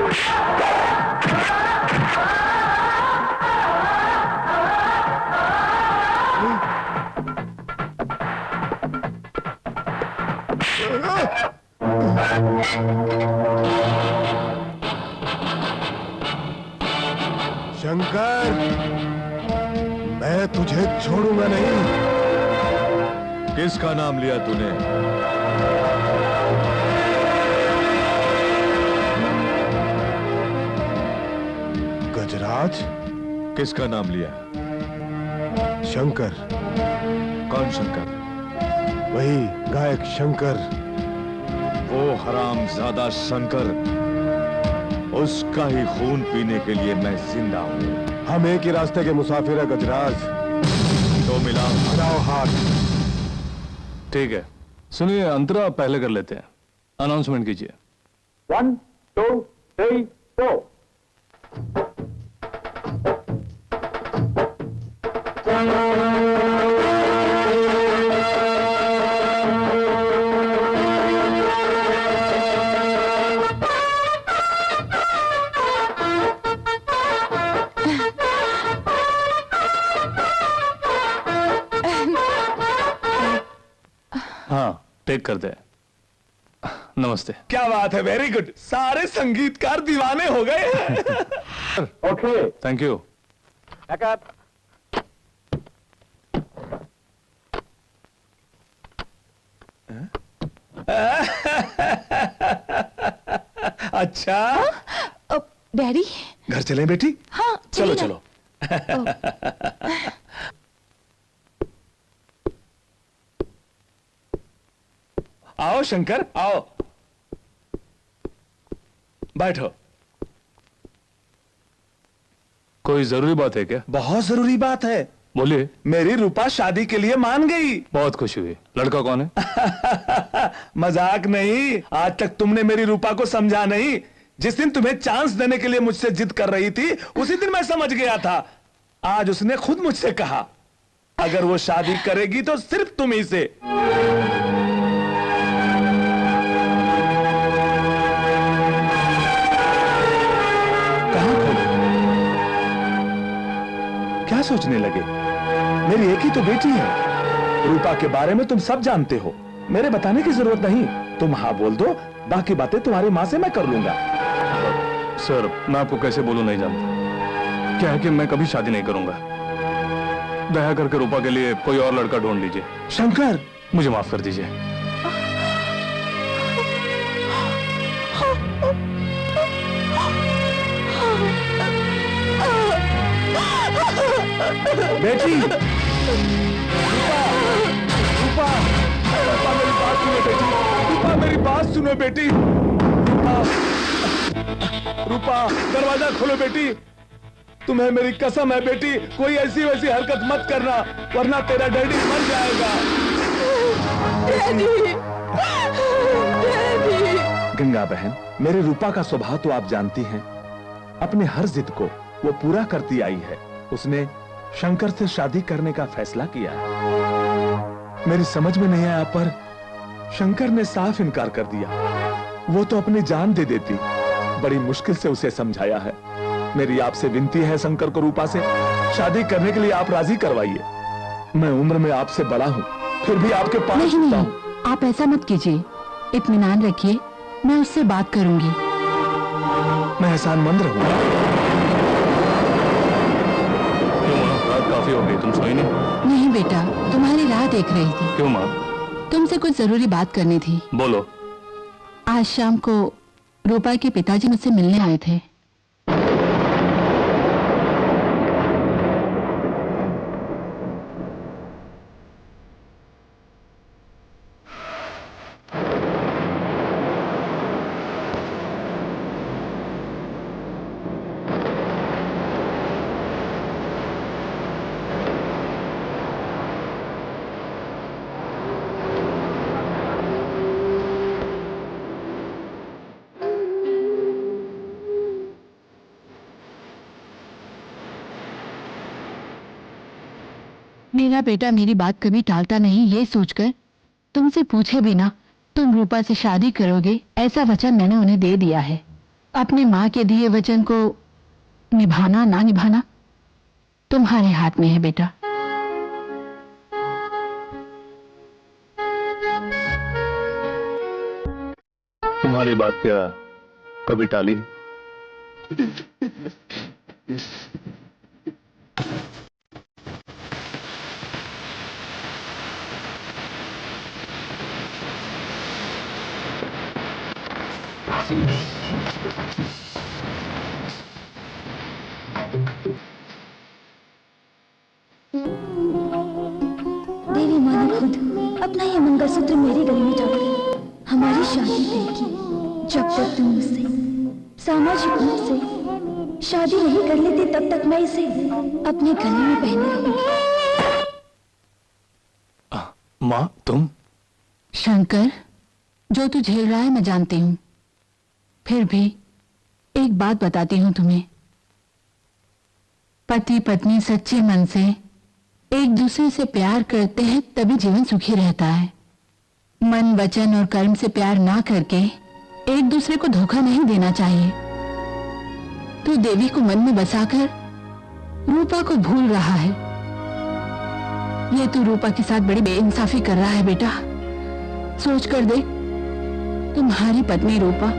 शंकर, मैं तुझे छोड़ूंगा नहीं। किसका नाम लिया तूने? गजराज? किसका नाम लिया? शंकर। कौन शंकर? वही गायक शंकर। वो हरामजादा शंकर, उसका ही खून पीने के लिए मैं जिंदा हूं। हम एक ही रास्ते के मुसाफिर है गजराज। तो मिला, बढ़ाओ हाथ। ठीक है, सुनिए, अंतरा पहले कर लेते हैं। अनाउंसमेंट कीजिए। 1, 2, 3, 4। हाँ, टेक कर दे। नमस्ते। क्या बात है, वेरी गुड, सारे संगीतकार दीवाने हो गए हैं। Okay, thank you. अच्छा, डैडी। घर चलें बेटी? हाँ चलो चलिए चलो। आओ शंकर, आओ, बैठो। कोई जरूरी बात है क्या? बहुत जरूरी बात है। बोलिए। मेरी रूपा शादी के लिए मान गई। बहुत खुशी हुई। लड़का कौन है? मजाक नहीं, आज तक तुमने मेरी रूपा को समझा नहीं। जिस दिन तुम्हें चांस देने के लिए मुझसे जिद कर रही थी, उसी दिन मैं समझ गया था। आज उसने खुद मुझसे कहा, अगर वो शादी करेगी तो सिर्फ तुम ही से। कहां खोले? क्या सोचने लगे? मेरी एक ही तो बेटी है। रूपा के बारे में तुम सब जानते हो, मेरे बताने की जरूरत नहीं। तुम हाँ बोल दो, बाकी बातें तुम्हारी मां से मैं कर लूंगा। सर, मैं आपको कैसे बोलूं नहीं जानता। क्या है कि मैं कभी शादी नहीं करूंगा। दया करके रूपा के लिए कोई और लड़का ढूंढ लीजिए। शंकर, मुझे माफ कर दीजिए। बेटी, रूपा, रूपा, रूपा मेरी बात सुनो बेटी। रूपा मेरी बात सुनो बेटी। रूपा, रूपा दरवाजा खोलो बेटी। तुम्हें मेरी कसम है बेटी, कोई ऐसी वैसी हरकत मत करना, वरना तेरा डैडी मर जाएगा। Daddy, daddy. गंगा बहन, मेरी रूपा का स्वभाव तो आप जानती हैं। अपने हर जिद को वो पूरा करती आई है। उसने शंकर से शादी करने का फैसला किया है। मेरी समझ में नहीं आया, पर शंकर ने साफ इनकार कर दिया। वो तो अपनी जान दे देती। बड़ी मुश्किल से उसे समझाया है। मेरी आपसे विनती है शंकर को रूपा से शादी करने के लिए आप राजी करवाइए। मैं उम्र में आपसे बड़ा हूँ, फिर भी आपके पास नहीं, आप ऐसा मत कीजिए। इत्मीनान रखिए, मैं उससे बात करूंगी। मैं एहसानमंद रहूंगा। क्यों माँ, रात काफी हो गई, तुम सोई नहीं? नहीं बेटा, तुम्हारी राह देख रही थी। क्यों माँ? तुमसे कुछ जरूरी बात करनी थी। बोलो। आज शाम को रूपा के पिताजी मुझसे मिलने आए थे। मेरा बेटा मेरी बात कभी टालता नहीं, ये सोचकर तुमसे पूछे बिना तुम रूपा से शादी करोगे, ऐसा वचन मैंने उन्हें दे दिया है। अपनी माँ के दिए वचन को निभाना ना निभाना तुम्हारे हाथ में है बेटा। तुम्हारी बात क्या कभी टाली? देवी माँ ने खुद अपना ये मंगलसूत्र मेरे गले में डालकर हमारी शादी तय की। जब तक तुम मुझसे सामाजिक रूप से शादी नहीं कर लेते, तब तक मैं इसे अपने गले में पहने रहूंगी। माँ, तुम? शंकर, जो तू झेल रहा है मैं जानती हूं, फिर भी एक बात बताती हूं तुम्हें। पति पत्नी सच्चे मन से एक दूसरे से प्यार करते हैं, तभी जीवन सुखी रहता है। मन, वचन और कर्म से प्यार ना करके एक दूसरे को धोखा नहीं देना चाहिए। तू देवी को मन में बसाकर रूपा को भूल रहा है। ये तू रूपा के साथ बड़ी बेइंसाफी कर रहा है बेटा। सोच कर देख, तुम्हारी पत्नी रूपा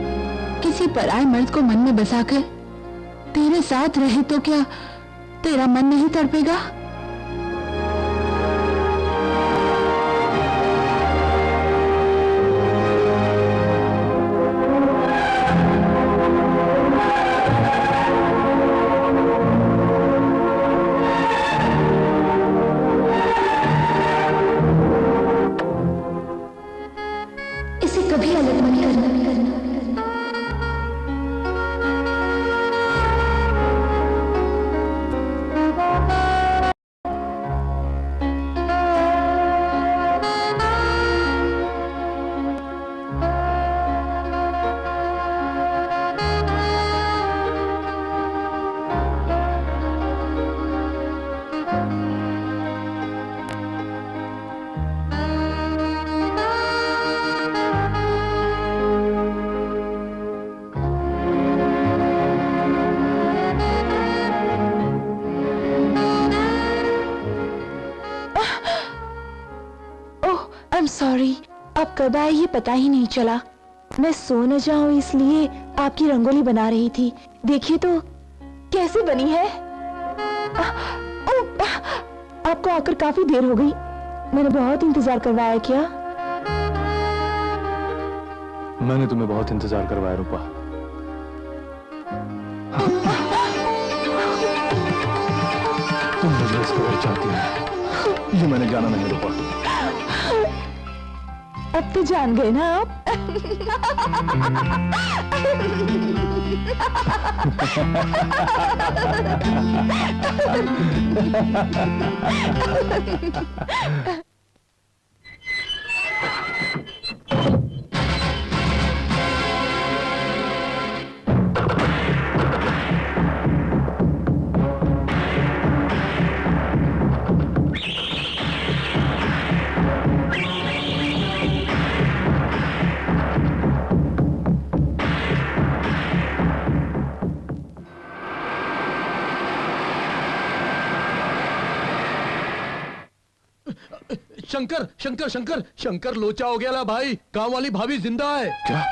किसी पराये मर्द को मन में बसाकर तेरे साथ रहे तो क्या तेरा मन नहीं तड़पेगा? इसे कभी अलग मत करना। सॉरी, आप कब आए ये पता ही नहीं चला। मैं सो न जाऊं इसलिए आपकी रंगोली बना रही थी। देखिए तो कैसे बनी है। आपको आकर काफी देर हो गई। मैंने बहुत इंतजार करवाया क्या? मैंने तुम्हें बहुत इंतजार करवाया रूपा। तुम मुझे इस कदर चाहती हो ये मैंने जाना नहीं रूपा। अब तो जान गए ना आप। शंकर शंकर शंकर शंकर लोचा हो गया ला भाई। काम वाली भाभी जिंदा है क्या?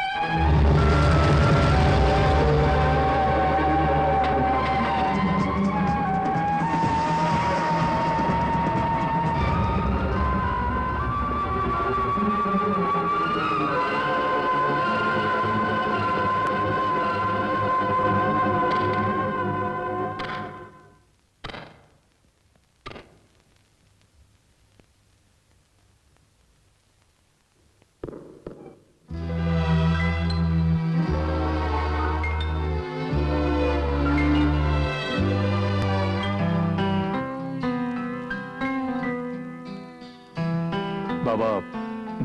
बाबा,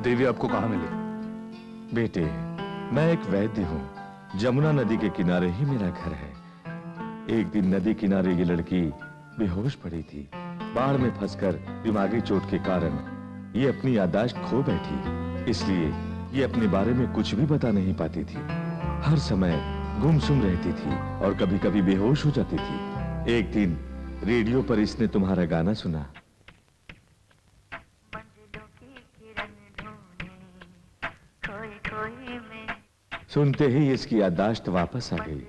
देवी आपको कहाँ मिली? बेटे, मैं एक वैद्य हूँ। जमुना नदी के किनारे ही मेरा घर है। एक दिन नदी किनारे ये लड़की बेहोश पड़ी थी। बाढ़ में फंसकर दिमागी चोट के कारण ये अपनी याददाश्त खो बैठी। इसलिए ये अपने बारे में कुछ भी बता नहीं पाती थी। हर समय गुमसुम रहती थी और कभी-कभी बेहोश हो जाती थी। एक दिन रेडियो पर इसने तुम्हारा गाना सुना। सुनते ही इसकी याददाश्त वापस आ गई।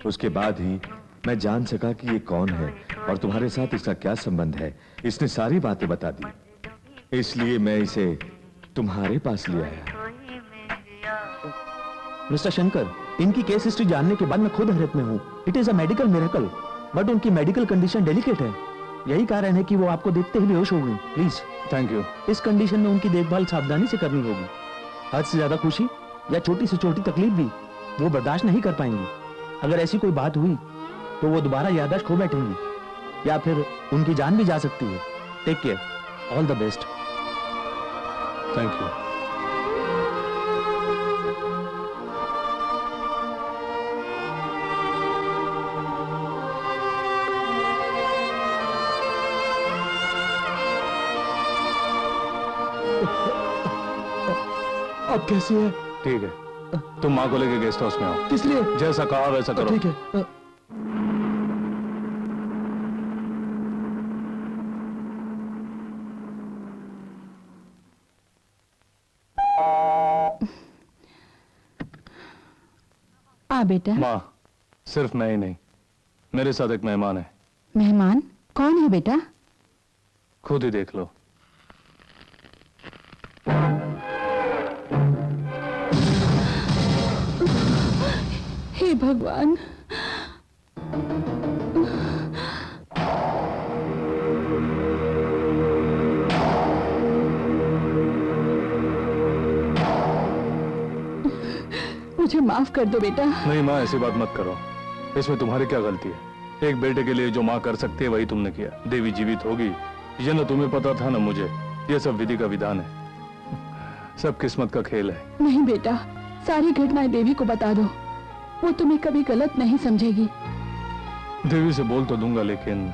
उसके बाद ही मैं जान सका कि ये कौन है और तुम्हारे साथ इसका क्या संबंध है। इसने सारी बातें बता दी, इसलिए मैं इसे तुम्हारे पास ले आया। मिस्टर शंकर, इनकी केस हिस्ट्री जानने के बाद मैं खुद हैरत में हूँ। It is a medical miracle, but उनकी मेडिकल कंडीशन डेलिकेट है। यही कारण है कि वो आपको देखते ही बेहोश हो गई। प्लीज। Thank you. इस कंडीशन में उनकी देखभाल सावधानी से करनी होगी। हद से ज्यादा खुशी या छोटी से छोटी तकलीफ भी वो बर्दाश्त नहीं कर पाएंगी। अगर ऐसी कोई बात हुई तो वो दोबारा याददाश्त खो बैठेंगी या फिर उनकी जान भी जा सकती है। Take care, all the best. Thank you. अब कैसी है? ठीक है, तुम माँ को लेके गेस्ट हाउस में आओ। किस लिए? जैसा कहा वैसा करो। ठीक है। हाँ बेटा। माँ, सिर्फ मैं ही नहीं, मेरे साथ एक मेहमान है। मेहमान कौन है बेटा? खुद ही देख लो। हे भगवान। मुझे माफ कर दो बेटा। नहीं माँ, ऐसी बात मत करो। इसमें तुम्हारी क्या गलती है? एक बेटे के लिए जो माँ कर सकती है वही तुमने किया। देवी जीवित होगी ये ना तुम्हें पता था ना मुझे। ये सब विधि का विधान है, सब किस्मत का खेल है। नहीं बेटा, सारी घटनाएं देवी को बता दो, वो तुम्हें कभी गलत नहीं समझेगी। देवी से बोल तो दूंगा, लेकिन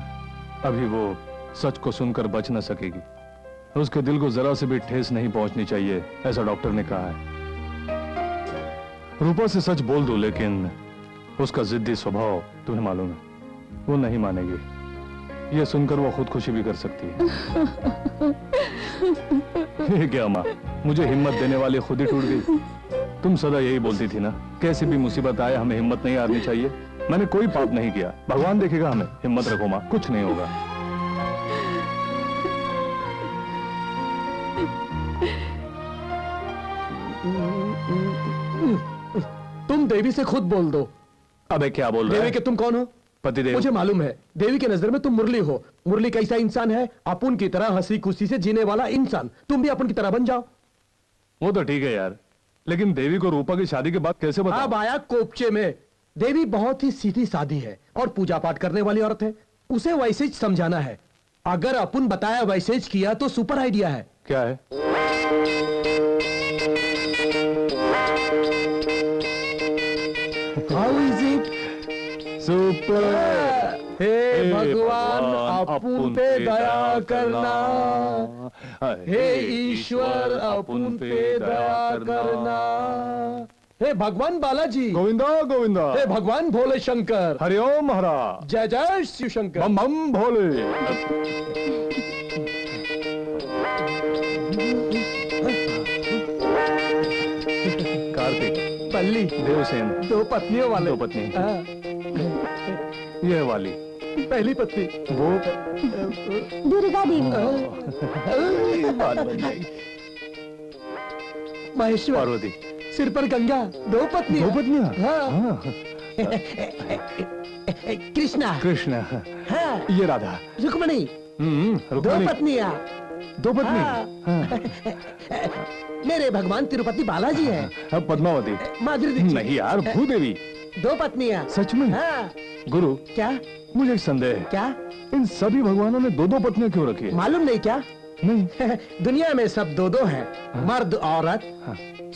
अभी वो सच को सुनकर बच न सकेगी। उसके दिल को जरा से भी ठेस नहीं पहुंचनी चाहिए, ऐसा डॉक्टर ने कहा है। रूपा से सच बोल दो, लेकिन उसका जिद्दी स्वभाव तुम्हें मालूम है, वो नहीं मानेगी। ये सुनकर वो खुदकुशी भी कर सकती है। ये क्या माँ, मुझे हिम्मत देने वाली खुद ही टूट गई। तुम सदा यही बोलती थी ना, कैसी भी मुसीबत आए हमें हिम्मत नहीं हारनी चाहिए। मैंने कोई पाप नहीं किया, भगवान देखेगा हमें। हिम्मत रखो माँ, कुछ नहीं होगा। तुम देवी से खुद बोल दो। अबे क्या बोल रहे देवी के तुम कौन हो? पतिदेव। मुझे मालूम है, देवी के नजर में तुम मुरली हो। मुरली कैसा इंसान है? अपुन की तरह हंसी खुशी से जीने वाला इंसान। तुम भी अपुन की तरह बन जाओ। वो तो ठीक है यार, लेकिन देवी को रूपा की शादी के बाद कैसे बताऊं? अब आया कोपचे में। देवी बहुत ही सीधी सादी है और पूजा पाठ करने वाली औरत है। उसे वैसे ही समझाना है। अगर अपुन बताया वैसे ही किया तो सुपर आइडिया है। क्या है? How is it? सुपर। हे भगवान, अपुन पे दया करना। हे ईश्वर, अपुन पे दया करना। हे भगवान बालाजी। गोविंदा गोविंदा। हे भगवान भोले शंकर। हरिओम महाराज। जय जय शिव शंकर। बम बम भोले। कार्तिक। पल्ली। देवसेन। दो पत्नियों वाले। दो पत्नी। ये वाली पहली पत्नी। वो दुर्गा देवी। बात बन जाएगी। महेश्वर। पार्वती। सिर पर गंगा। दो पत्नी। दो पत्नियां। हाँ। कृष्णा। कृष्ण। हाँ। ये राधा। रुक्मणी। दो रुक्मिणी। पत्नियां। दो पत्नी। हाँ। मेरे भगवान तिरुपति बालाजी है। पद्मावती। माधुरी दीक्षित। नहीं यार, भूदेवी। दो पत्नियां। सच में? हाँ। गुरु, क्या? मुझे एक संदेह है। क्या? इन सभी भगवानों ने दो दो पत्नियां क्यों रखी है? मालूम नहीं क्या? नहीं। दुनिया में सब दो दो है। मर्द औरत।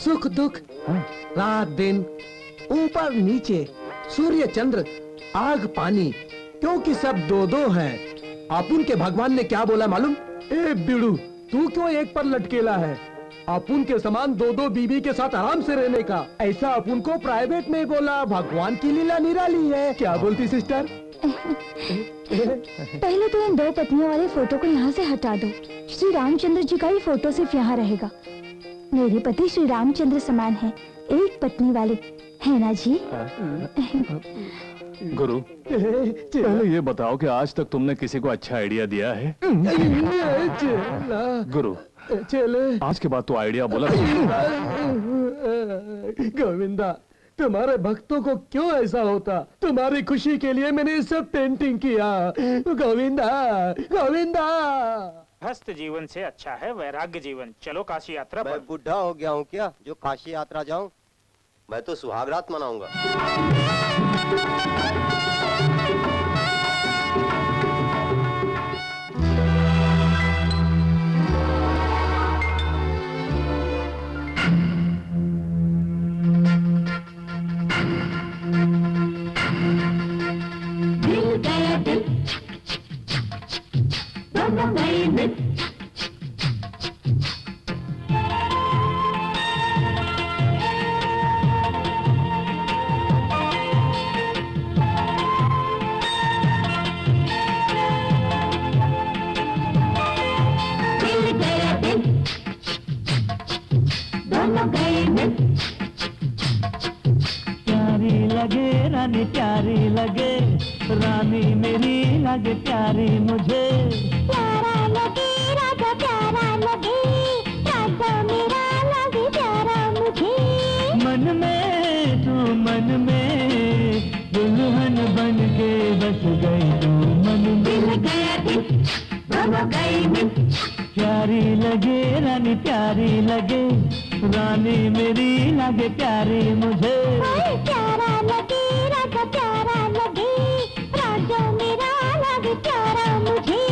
सुख दुख। रात दिन। ऊपर नीचे। सूर्य चंद्र। आग पानी। क्योंकि सब दो दो है। अपुन के भगवान ने क्या बोला मालूम? ए बिड़ू, तू क्यों एक पर लटकेला है? अपुन के समान दो दो बीबी के साथ आराम से रहने का। ऐसा अपुन को प्राइवेट में बोला। भगवान की लीला निराली है। क्या बोलती सिस्टर? पहले तो इन दो पत्नियों वाले फोटो को यहाँ से हटा दो। श्री रामचंद्र जी का ही फोटो सिर्फ यहाँ रहेगा। मेरे पति श्री रामचंद्र समान है, एक पत्नी वाले, है ना जी? गुरु, पहले ये बताओ कि आज तक तुमने किसी को अच्छा आइडिया दिया है? गुरु, चले। आज के बाद तो आइडिया बोला। गोविंदा, तुम्हारे भक्तों को क्यों ऐसा होता? तुम्हारी खुशी के लिए मैंने सब पेंटिंग किया। गोविंदा, गोविंदा। हस्त जीवन से अच्छा है वैराग्य जीवन। चलो काशी यात्रा मैं पर। बुढ़ा हो गया हूँ क्या जो काशी यात्रा जाऊं? मैं तो सुहागरात मनाऊंगा। दिल गया दिल, दोनों गए दिल। दिल गया दिल, दोनों गए दिल। प्यारी लगी लगे रानी प्यारी लगे, रानी मेरी लगे प्यारी मुझे। प्यारा लगे राजा प्यारा लगे, राजा मेरा लगे प्यारा मुझे। मन में तू मन में दुल्हन बन के बस गई तू मन में। दिल गया दिल दोनों गए मिल। प्यारी लगे रानी प्यारी लगे, रानी मेरी लगे प्यारी मुझे। प्यारा लगे राजा प्यारा लगे, राजा मेरा लगे प्यारा मुझे।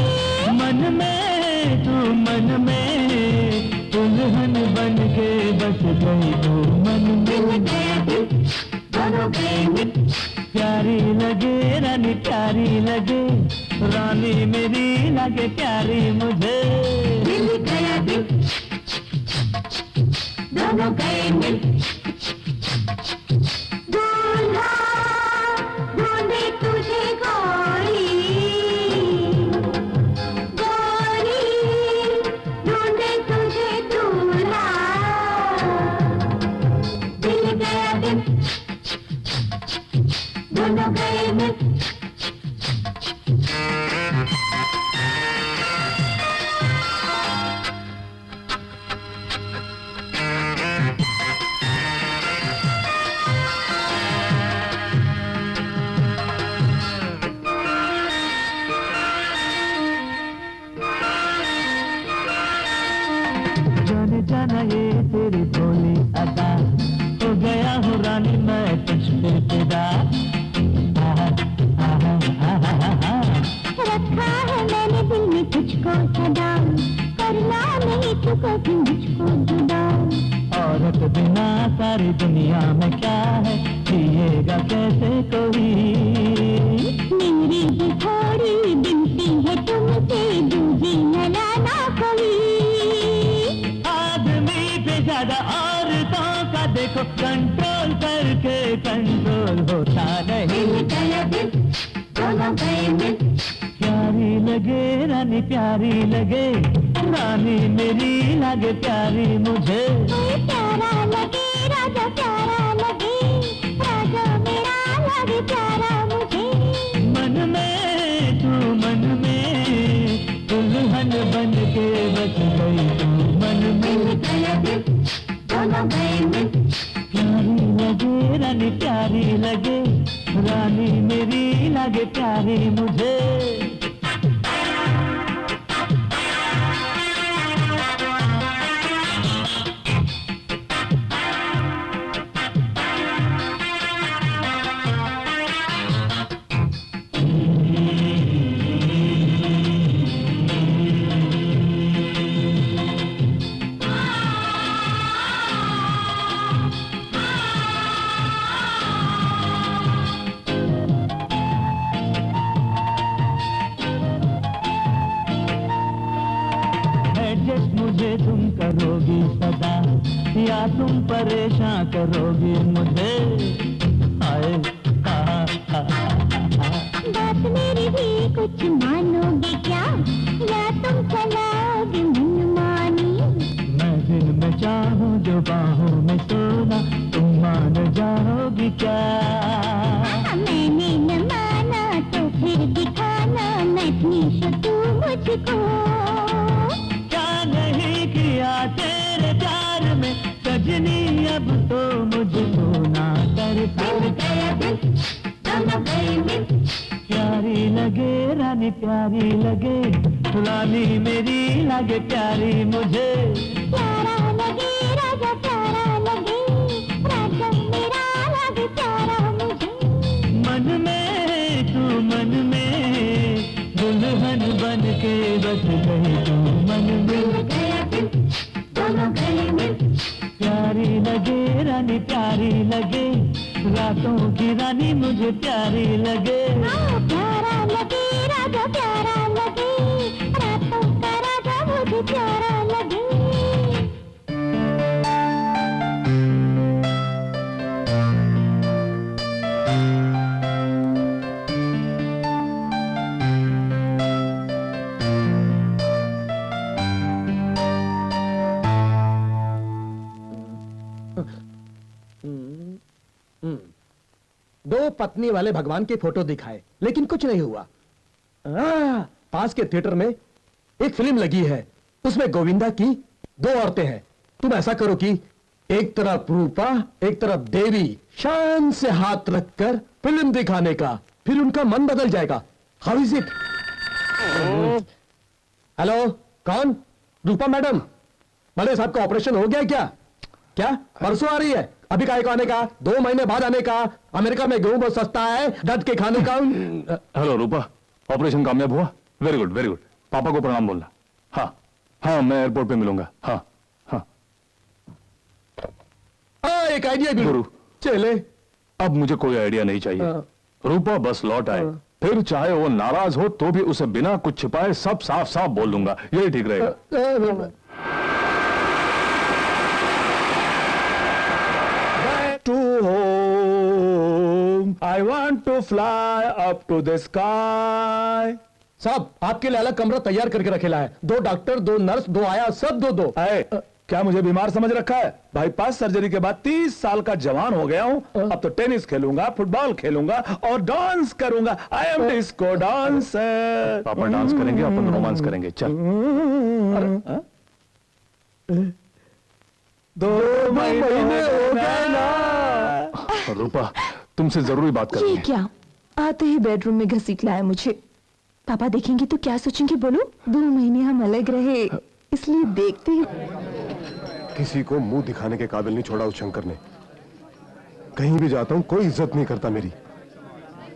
मन में तू मन में दुल्हन बन के बस गई तू मन में। दिल गया दिल दोनों गए मिल। प्यारी लगे रानी प्यारी लगे, रानी मेरी लगे प्यारी मुझे। दिल गया दिल दोनों गए मिल। दूल्हा ढूंढे तुझे गोरी, गोरी ढूंढे तुझे दूल्हा। दिल गया दिल दोनों गए मिल। जाने जाना ये तेरी भोली अदा, हो गया हूँ रानी मैं तुझ पे फिदा। रखा है मैंने दिल में तुझको सदा, करना नहीं तो कभी मुझको जुदा। औरत बिना सारी दुनिया में क्या है, जिएगा कैसे कोई। मेरी भी थोड़ी बिनती है तुमसे, दूजी न लाना कोई। आदमी पे ज्यादा औरतों का देखो कंट्रोल करके कंट्रोल होता नहीं। दिल गया दिल दोनों गए मिल। प्यारी लगे रानी प्यारी लगे, रानी मेरी लगे प्यारी मुझे। प्यारा लगे राजा प्यारा लगे, राजा मेरा लगे प्यारा मुझे। मन में तू मन में दुल्हन बन के बच गई तू मन में। दिल गया दिल दोनों गए मिल। प्यारी लगे रानी प्यारी लगे, रानी मेरी लगे प्यारी मुझे। एडजस्ट मुझे तुम करोगी सदा, या तुम परेशान करोगी मुझे। आए बात मेरी भी कुछ मानोगे क्या, या तुम चलाओगे मनमानी। मैं दिन में चाहूँ जो बाहों में सोना, तुम मान जाओगी क्या। मैंने न माना तो फिर दिखाना, मैं थी तू मुझको। क्या नहीं किया तेरे प्यार में सजनी, अब तो मुझको ना कर। दिल गया दिल दोनों गए मिल। प्यारी लगे रानी प्यारी लगे, रानी मेरी लगे प्यारी मुझे। प्यारा लगे राजा प्यारा लगे, राजा मेरा लगे प्यारा मुझे। मन में तू मन में दुल्हन बन के बस गई तू मन में। दिल गया दिल दोनों गए मिल। प्यारी लगे रानी प्यारी लगे, रातों की रानी मुझे प्यारी लगे। प्यारा लगे राजा प्यारा लगे, रातों का राजा मुझे प्यारा लगे। दो पत्नी वाले भगवान की फोटो दिखाए, लेकिन कुछ नहीं हुआ। पास के थिएटर में एक फिल्म लगी है, उसमें गोविंदा की दो औरतें हैं। तुम ऐसा करो कि एक तरफ रूपा, एक तरफ देवी, शान से हाथ रखकर फिल्म दिखाने का, फिर उनका मन बदल जाएगा। How is it? हेलो, कौन? रूपा मैडम, बड़े साहब का ऑपरेशन हो गया क्या? क्या परसों आ रही है? अभी काहे को आने का? 2 महीने बाद आने का। अमेरिका में गेहूं बहुत सस्ता है, डट के खाने का। हेलो रूपा, ऑपरेशन कामयाब हुआ? Very good very good. पापा को प्रणाम बोलना। हाँ हाँ, मैं एयरपोर्ट पे मिलूंगा। हाँ हाँ। एक आइडिया भी गुरु चले। अब मुझे कोई आइडिया नहीं चाहिए। रूपा बस लौट आए, फिर चाहे वो नाराज हो तो भी उसे बिना कुछ छिपाए सब साफ साफ बोल दूंगा। यही ठीक रहेगा। To home, I want to fly up to the sky. साहब, आपके लिए अलग कमरा तैयार करके रखेला है। 2 डॉक्टर, 2 नर्स, 2 आया, सब 2-2। क्या मुझे बीमार समझ रखा है? बाईपास सर्जरी के बाद 30 साल का जवान हो गया हूं। अब तो टेनिस खेलूंगा, फुटबॉल खेलूंगा और डांस करूंगा। I am disco dancer. पापा डांस करेंगे, अपन रोमांस करेंगे। चल। 2 महीने हो गए ना। रूपा, तुमसे जरूरी बात करनी ये है। क्या? आते ही बेडरूम में घसीट लाया मुझे। पापा देखेंगे तो क्या सोचेंगे बोलो? 2 महीने हम अलग रहे, इसलिए देखते हैं। किसी को मुंह दिखाने के काबिल नहीं छोड़ा उस शंकर ने। कहीं भी जाता हूं कोई इज्जत नहीं करता मेरी।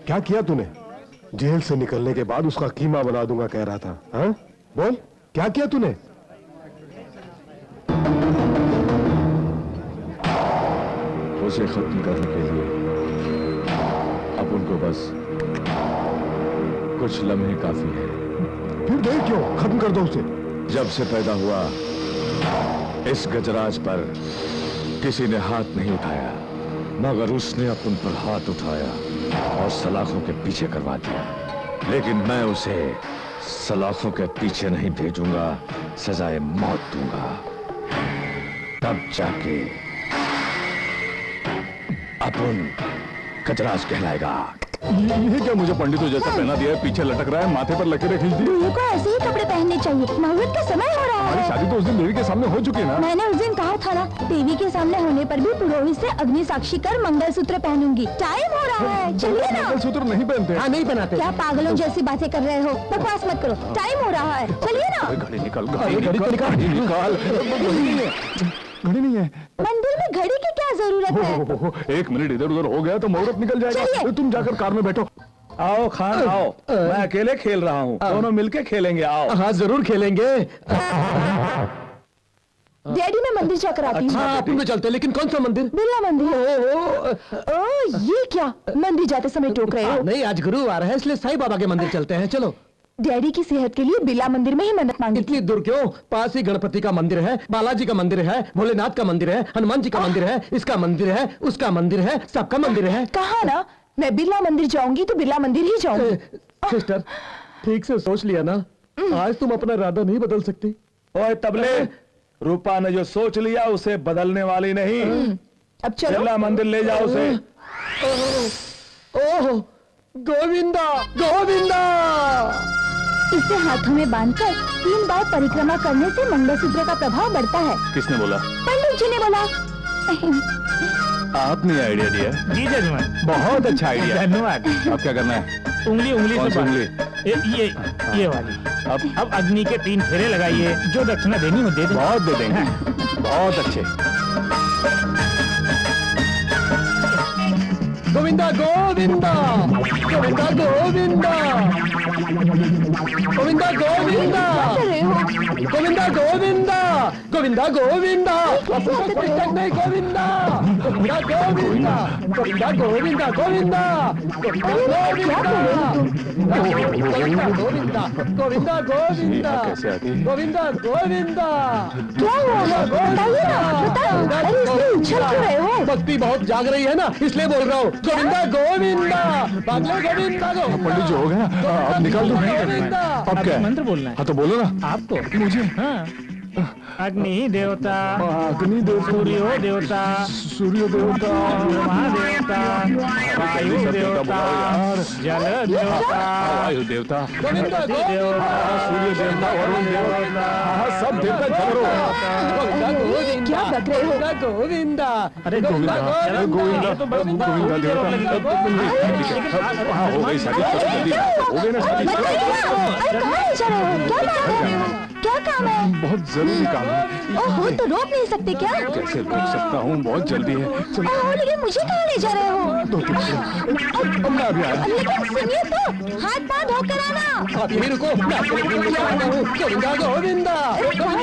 क्या किया तूने? जेल से निकलने के बाद उसका कीमा बना दूंगा कह रहा था। हाँ बोल, क्या किया तूने? उसे खत्म करने के लिए अब उनको बस कुछ लम्हे काफी है। फिर देर क्यों? खत्म कर दो उसे। जब से पैदा हुआ इस गजराज पर किसी ने हाथ नहीं उठाया, मगर उसने अपन पर हाथ उठाया और सलाखों के पीछे करवा दिया। लेकिन मैं उसे सलाखों के पीछे नहीं भेजूंगा, सजाए मौत दूंगा। तब जाके अपन गजराज कहलाएगा। ये क्या मुझे पंडितों जैसा पहना दिया है? पीछे लटक रहा है, माथे पर लकीरें खींच दी। को ऐसे ही कपड़े पहनने चाहिए। मुहूर्त का समय हो रहा हमारी है। शादी तो उस दिन देवी के सामने हो चुकी है ना। मैंने उस दिन कहा था ना, देवी के सामने होने पर भी पुरोहित से अग्नि साक्षी कर मंगलसूत्र पहनूंगी। टाइम हो रहा है, चलिए ना। मंगलसूत्र नहीं पहनते। हाँ, नहीं पहनाते। क्या पागलों जैसी बातें कर रहे हो? बकवास मत करो, टाइम हो रहा है, चलिए ना। घड़ी निकाल, घड़ी निकाल। घड़ी नहीं है। मंदिर में घड़ी की क्या जरूरत है? 1 मिनट इधर उधर हो गया तो मुहूर्त निकल जाएगा। चलिए। तुम जाकर कार में बैठो। आओ खान आओ, मैं अकेले खेल रहा हूँ, दोनों मिलके खेलेंगे। आओ। हाँ जरूर खेलेंगे। डैडी मैं मंदिर जाकर आती हूँ। हाँ, अपन में चलते, लेकिन कौन सा मंदिर? बिरला मंदिर। ओ, ये क्या? मंदिर जाते समय टोक रहे हो? नहीं, आज गुरुवार है इसलिए साईं बाबा के मंदिर चलते हैं। चलो। डैडी की सेहत के लिए बिरला मंदिर में ही मन्नत मांगी। इतनी दूर क्यों? पास ही गणपति का मंदिर है, बालाजी का मंदिर है, भोलेनाथ का मंदिर है, हनुमान जी का मंदिर है, इसका मंदिर है, उसका मंदिर है, सबका मंदिर है। कहा ना, मैं बिरला मंदिर जाऊंगी तो बिरला मंदिर ही जाऊंगी। सिस्टर, ठीक से सोच लिया ना? आज तुम अपना इरादा नहीं बदल सकती। ओए तबले, रूपा ने जो सोच लिया उसे बदलने वाली नहीं। अब चलो। बिरला मंदिर ले जाओ उसे। ओह, गोविंदा गोविंदा। इसे हाथों में बांधकर 3 बार परिक्रमा करने से मंगलसूत्र का प्रभाव बढ़ता है। किसने बोला? पंडित जी ने बोला। आपने आइडिया दिया? जी जजमान, बहुत अच्छा आइडिया। धन्यवाद। अब क्या करना है? उंगली कौन से सी बांध- उंगली? ये वाली। अब अग्नि के 3 फेरे लगाइए। जो दक्षिणा देनी हो दे दें। बहुत दे देंगे। बहुत अच्छे। गोविंदा गोविंदा गोविंदा गोविंदा गोविंदा गोविंदा गोविंदा गोविंदा गोविंदा गोविंदा नहीं गोविंदा गोविंदा गोविंदा गोविंदा गोविंदा गोविंदा गोविंदा गोविंदा गोविंदा गोविंदा कैसे आती है? गोविंदा गोविंदा क्या हुआ? बताइए ना। अरे इसमें उछल क्यों रहे हो? भक्ति बहुत जाग रही है ना, इसलिए बोल रहा हूँ। गोविंदा गोविंदा बागले गोविंदा पंडित जी हो गया, अब निकाल दो। गोविंदा। अब क्या है? मंत्र बोलना है हाँ तो बोलो ना। आपको। मुझे? हाँ, अग्नि देवता, अग्नि देवता, सूर्यो देवता, सूर्य देवता, चंद्रमा देवता, वायु देवता, जल देवता, वायु देवता, गणपति देवता, सूर्य देवता, वरुण देवता, सब देवता झगड़ो। क्या बक रहे हो? गोविंदा, अरे गोविंदा, गोविंदा, गोविंदा देवता। हाँ, हो गई शादी, हो गई ना शादी। अरे कहाँ ले जा रहे हो? क्या काम है? क्या काम है? बहुत जरूरी काम है। ओहो, तो रोक नहीं सकते क्या? कैसे रोक सकता हूँ, बहुत जल्दी है। चलो। ओहो, लेकिन मुझे कहाँ ले जा रहे हो? 2-3 मिनट। मैं अभी आया। लेकिन सुनिए तो, हाथ पाँव धोकर आना। आप यही रुको, मैं आपके लिए लेके आता हूँ। गोविंदा, गोविंदा,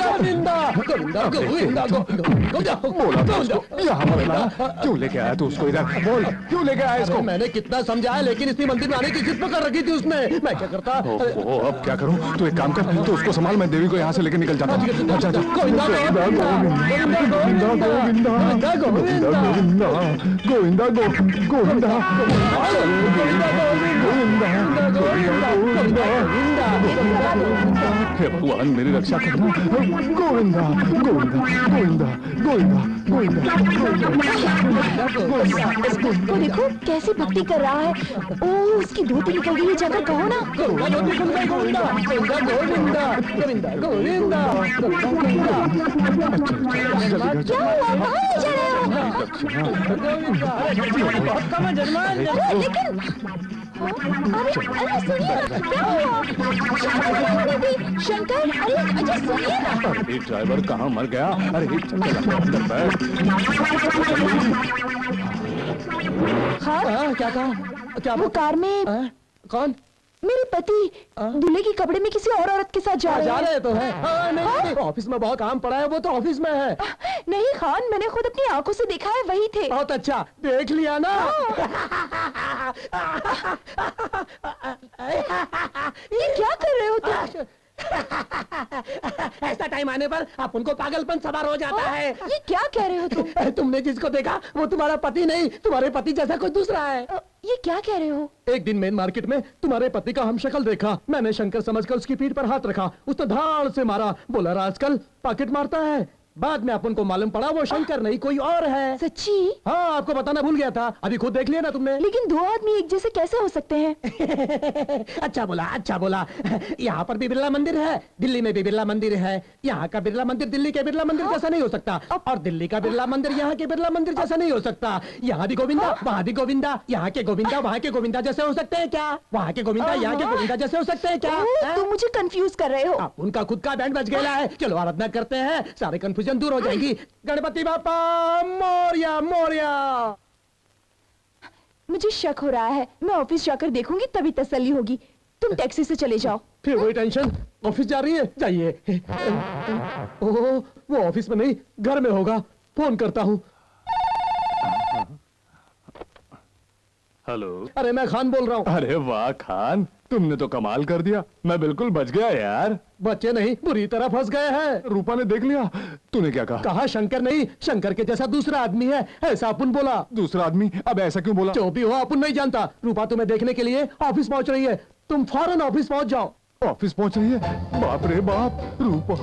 गोविंदा, गोविंदा, गोविंदा, गोविंदा, बोला था उसको, यहाँ मत लाना। क्यों लेके आया तू उसको इधर? बोल, क्यों लेके आया इसको? मैंने कितना समझाया, लेकिन इसी मंदिर में आने की जिद पकड़ रखी थी उसने। मैं क्या करता? ओहो, अब क्या करूं? तू एक काम कर, तू उसको संभाल, मैं देवी को यहाँ से लेके निकल जाता हूँ। जा, जा। गोविंदा, गोविंदा, गोविंदा, गोविंदा, गोविंदा, गोविंदा, गोविंदा, गोविंदा, हे भगवान मेरी रक्षा करना। गोविंदा, गोविंदा, गोविंदा, गोविंदा, गोविंदा। वो देखो कैसी भक्ति कर रहा है। ओह, उसकी धोती निकल गई है, जाकर कहो ना। गोविंदा, गोविंदा, गोविंदा, गोविंदा, गोविंदा, गोविंदा। क्या हुआ? कहाँ ले जा रहे हो? बहुत कम है जजमान। लेकिन अरे सुनिए ना, क्या हुआ? शंकर, अरे सुनिए ना। अरे ड्राइवर कहाँ मर गया? अरे अंदर बैठ। हाँ, क्या कहा? क्या वो कार में कौन? मेरे पति दूल्हे के कपड़े में किसी और औरत के साथ जा रहे तो है। नहीं, ऑफिस में बहुत काम पड़ा है, वो तो ऑफिस में है। नहीं खान, मैंने खुद अपनी आंखों से देखा है, वही थे। बहुत अच्छा, देख लिया ना। ये क्या कर रहे हो तुम? ऐसा टाइम आने पर आप उनको पागलपन सवार हो जाता है। ये क्या कह रहे हो तुम? तुमने जिसको देखा वो तुम्हारा पति नहीं, तुम्हारे पति जैसा कोई दूसरा है। ये क्या कह रहे हो? एक दिन मेन मार्केट में तुम्हारे पति का हम शक्ल देखा। मैंने शंकर समझकर उसकी पीठ पर हाथ रखा, उसने धाड़ से मारा। बोला आजकल पॉकेट मारता है। बाद में अपन को मालूम पड़ा वो शंकर नहीं कोई और है। सच्ची? हाँ, आपको बताना भूल गया था। अभी खुद देख लिया ना तुमने। लेकिन दो आदमी एक जैसे कैसे हो सकते हैं? अच्छा बोला, अच्छा बोला। यहाँ पर भी बिरला मंदिर है, दिल्ली में भी बिरला मंदिर है। यहाँ का बिरला मंदिर दिल्ली के बिरला मंदिर जैसा नहीं हो सकता, और दिल्ली का बिरला मंदिर यहाँ के बिरला मंदिर जैसा नहीं हो सकता। यहाँ भी गोविंदा, वहाँ भी गोविंदा। यहाँ के गोविंदा वहाँ के गोविंदा जैसे हो सकते हैं क्या? वहाँ के गोविंदा यहाँ के गोविंदा जैसे हो सकते हैं क्या? तुम मुझे कंफ्यूज कर रहे हो। उनका खुद का बैंड बज गया है। चलो आराधना करते हैं, सारे कंफ्यूजन दूर हो जाएगी। गणपति बापा मोरया, मोरया। मुझे शक हो रहा है, मैं ऑफिस जाकर देखूंगी, तभी तसल्ली होगी। तुम टैक्सी से चले जाओ। फिर वही टेंशन, ऑफिस जा रही है, जाइए। ओह, वो ऑफिस में नहीं, घर में होगा। फोन करता हूँ। हेलो। अरे मैं खान बोल रहा हूँ। अरे वाह खान, तुमने तो कमाल कर दिया। मैं बिल्कुल बच गया यार। बच्चे नहीं, बुरी तरह फंस गए हैं। रूपा ने देख लिया। तूने क्या कहा? कहा शंकर नहीं, शंकर के जैसा दूसरा आदमी है, ऐसा अपन बोला। दूसरा आदमी? अब ऐसा क्यों बोला? जो भी हो अपन नहीं जानता। रूपा तुम्हें देखने के लिए ऑफिस पहुंच रही है, तुम फौरन ऑफिस पहुंच जाओ। ऑफिस पहुंच रही है? बाप रे बाप। रूपा,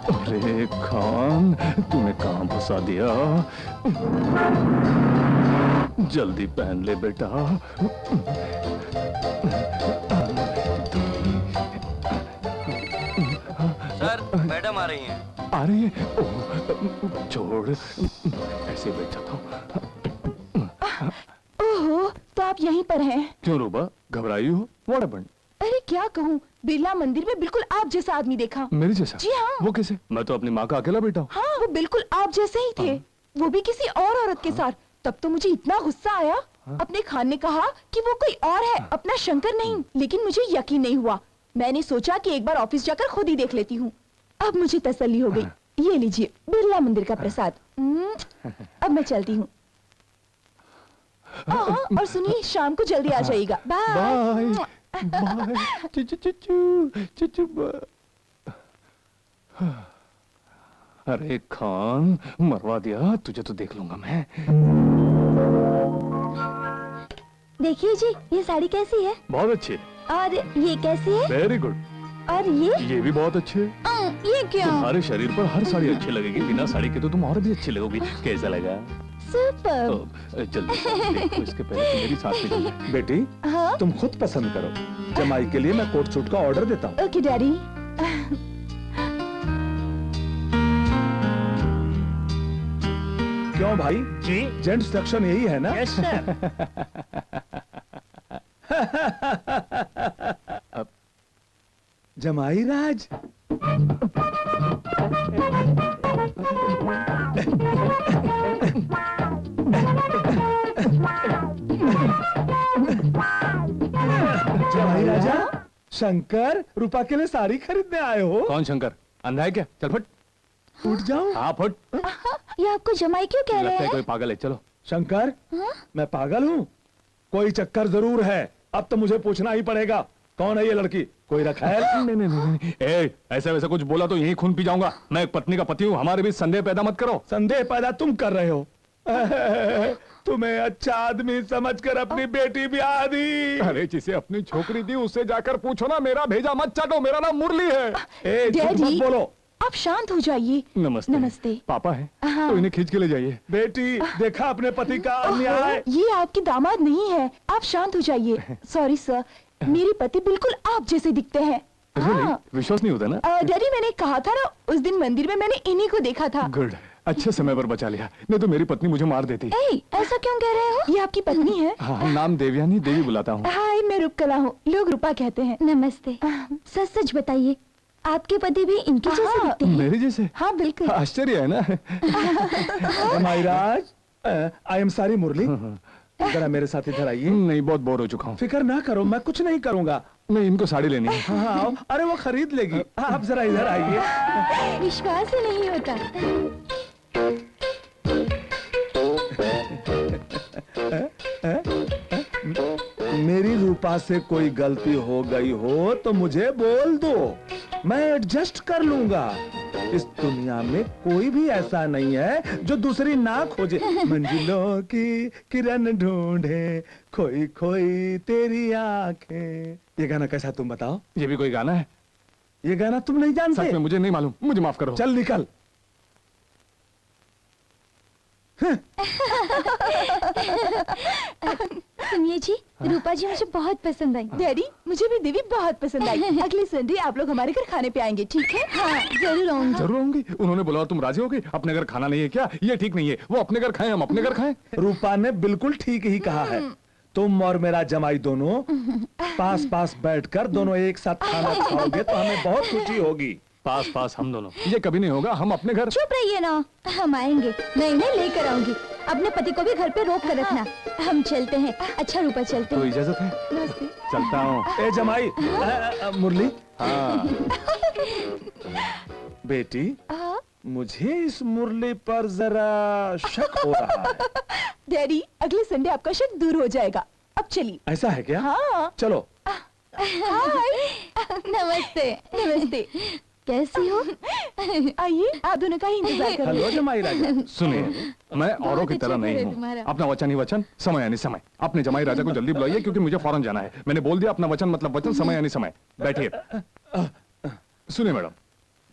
अरे खान, तूने कहां फंसा दिया? जल्दी पहन ले बेटा। सर, मैडम आ रही हैं। आ रही है? ओह, छोड़, ऐसे बैठा था। ओहो, तो आप यहीं पर हैं? क्यों रूपा, घबराई हो? What happened? अरे क्या कहूँ, बिरला मंदिर में बिल्कुल आप जैसा आदमी देखा। मेरे जैसा? जी हाँ। वो कैसे? मैं तो अपनी माँ का अकेला बेटा हूँ। हाँ, वो बिल्कुल आप जैसे ही थे। वो भी किसी और औरत के साथ। तब तो मुझे इतना गुस्सा आया। अपने खान ने कहा कि वो कोई और है, अपना शंकर नहीं। लेकिन मुझे यकीन नहीं हुआ। मैंने सोचा कि एक बार ऑफिस जाकर खुद ही देख लेती हूँ। अब मुझे तसल्ली हो गई। ये लीजिए बिरला मंदिर का प्रसाद। अब मैं चलती हूँ। और सुनिए, शाम को जल्दी आ जाइएगा। Bye bye. अरे खान, मरवा दिया तुझे तो देख लूंगा मैं। देखिए जी, ये साड़ी कैसी है? बहुत अच्छी। और ये कैसी है? Very good. और ये भी बहुत अच्छे है। ये क्या? तुम्हारे शरीर पर हर साड़ी अच्छी लगेगी, बिना साड़ी के तो तुम और भी अच्छी लगोगी। कैसा लगा? सुपर। जल्दी देखो, इसके पहले तुम मेरी साथ में चलो। बेटी हाँ? तुम खुद पसंद करो, जमाई के लिए मैं कोट सूट का ऑर्डर देता हूँ। Okay daddy. क्यों भाई जी, जेंट्स सेक्शन यही है ना? Yes sir. जमाई राज। जमाई राजा, शंकर रूपा के लिए साड़ी खरीदने आए हो? कौन शंकर? अंधा है क्या? चल फट। फूट जाओ। हाँ फट। ये आपको जमाई क्यों कह रहे लगता है हैं? कोई पागल है। चलो। शंकर, हाँ? मैं पागल हूँ? कोई चक्कर जरूर है। अब तो मुझे पूछना ही पड़ेगा, कौन है ये लड़की? कोई रखा है? नहीं नहीं नहीं। ए, ऐसा वैसा कुछ बोला तो यही खून पी जाऊंगा। मैं एक पत्नी का पति हूँ, हमारे बीच संदेह पैदा मत करो। संदेह पैदा तुम कर रहे हो। तुम्हें अच्छा आदमी समझकर अपनी बेटी ब्याह दी। अरे जिसे अपनी छोकरी दी उससे जाकर पूछो ना, मेरा भेजा मत चाटो, मेरा नाम मुरली है। ए, झूठ मत डैडी, बोलो। आप शांत हो जाइए। नमस्ते। नमस्ते। पापा है हाँ। तो इन्हें खींच के ले जाइए। बेटी देखा अपने पति का अन्याय। ये आपके दामाद नहीं है, आप शांत हो जाइए। सॉरी सर, मेरे पति बिल्कुल आप जैसे दिखते हैं। Really? विश्वास नहीं होता ना? डैडी, मैंने कहा था ना, उस दिन मंदिर में मैंने इन्हीं को देखा था। गुड, अच्छे समय पर बचा लिया, नहीं तो मेरी पत्नी मुझे मार देती। ऐसा क्यों कह रहे हो? ये आपकी पत्नी है? हाँ, नाम देवयानी देवी बुलाता हूँ। हाय, मैं रूपकला हूँ, लोग रूपा कहते हैं। नमस्ते। सच सच बताइए, आपके पति भी इनके जैसे दिखते हैं? मेरे जैसे? हाँ बिल्कुल। आश्चर्य है ना? जमाई राज, आई एम सॉरी मुरली, जरा मेरे साथ इधर आइए। नहीं, बहुत बोर हो चुका हूँ। फिक्र ना करो, मैं कुछ नहीं करूँगा। नहीं, इनको साड़ी लेनी है। हाँ, आओ। अरे वो खरीद लेगी, आप जरा इधर आइए। विश्वास ही नहीं होता। मेरी रूपा से कोई गलती हो गई हो तो मुझे बोल दो, मैं एडजस्ट कर लूंगा। इस दुनिया में कोई भी ऐसा नहीं है जो दूसरी ना खोजे। मंजिलों की किरण ढूंढे, खोई खोई तेरी आंखें। ये गाना कैसा, तुम बताओ? ये भी कोई गाना है? ये गाना तुम नहीं जानते? सच में मुझे नहीं मालूम, मुझे माफ करो। चल निकल। सुनिए जी, रूपा जी मुझे बहुत पसंद आई। डैडी, मुझे भी देवी बहुत पसंद आई। अगले संडे आप लोग हमारे घर खाने पे आएंगे, ठीक है? हाँ, जरूर आऊंगी। जरूर आऊंगी। उन्होंने बोला और तुम राजी होगी? अपने घर खाना नहीं है क्या? ये ठीक नहीं है। वो अपने घर खाएं, हम अपने घर खाएं। रूपा ने बिल्कुल ठीक ही कहा है। तुम और मेरा जमाई दोनों पास पास बैठकर दोनों एक साथ खाना खाओगे तो हमें बहुत खुशी होगी। पास पास हम दोनों? ये कभी नहीं होगा, हम अपने घर। चुप रहिए ना, हम आएंगे, मैं इन्हें लेकर आऊंगी। अपने पति को भी घर पे रोक कर रखना। हम चलते हैं। अच्छा रूपा, चलते तो हैं। इजाजत है? चलता हूँ। ए जमाई, मुरली। हाँ। बेटी, मुझे इस मुरली पर जरा शक हो रहा है। डैडी, अगले संडे आपका शक दूर हो जाएगा। अब चलिए। ऐसा है क्या? हाँ। चलो। नमस्ते। नमस्ते। कैसी हो? आइए, आप दोनों का ही इंतजार कर रहे हेलो हैं। जमाई राजा। सुनिए, मैं औरों की तरह नहीं हूँ। अपना वचन ही वचन, समय यानी समय। अपने जमाई राजा को जल्दी बुलाइए क्योंकि मुझे फौरन जाना है। मैंने बोल दिया, अपना वचन मतलब वचन, समय यानी समय। बैठिए। सुनिए मैडम,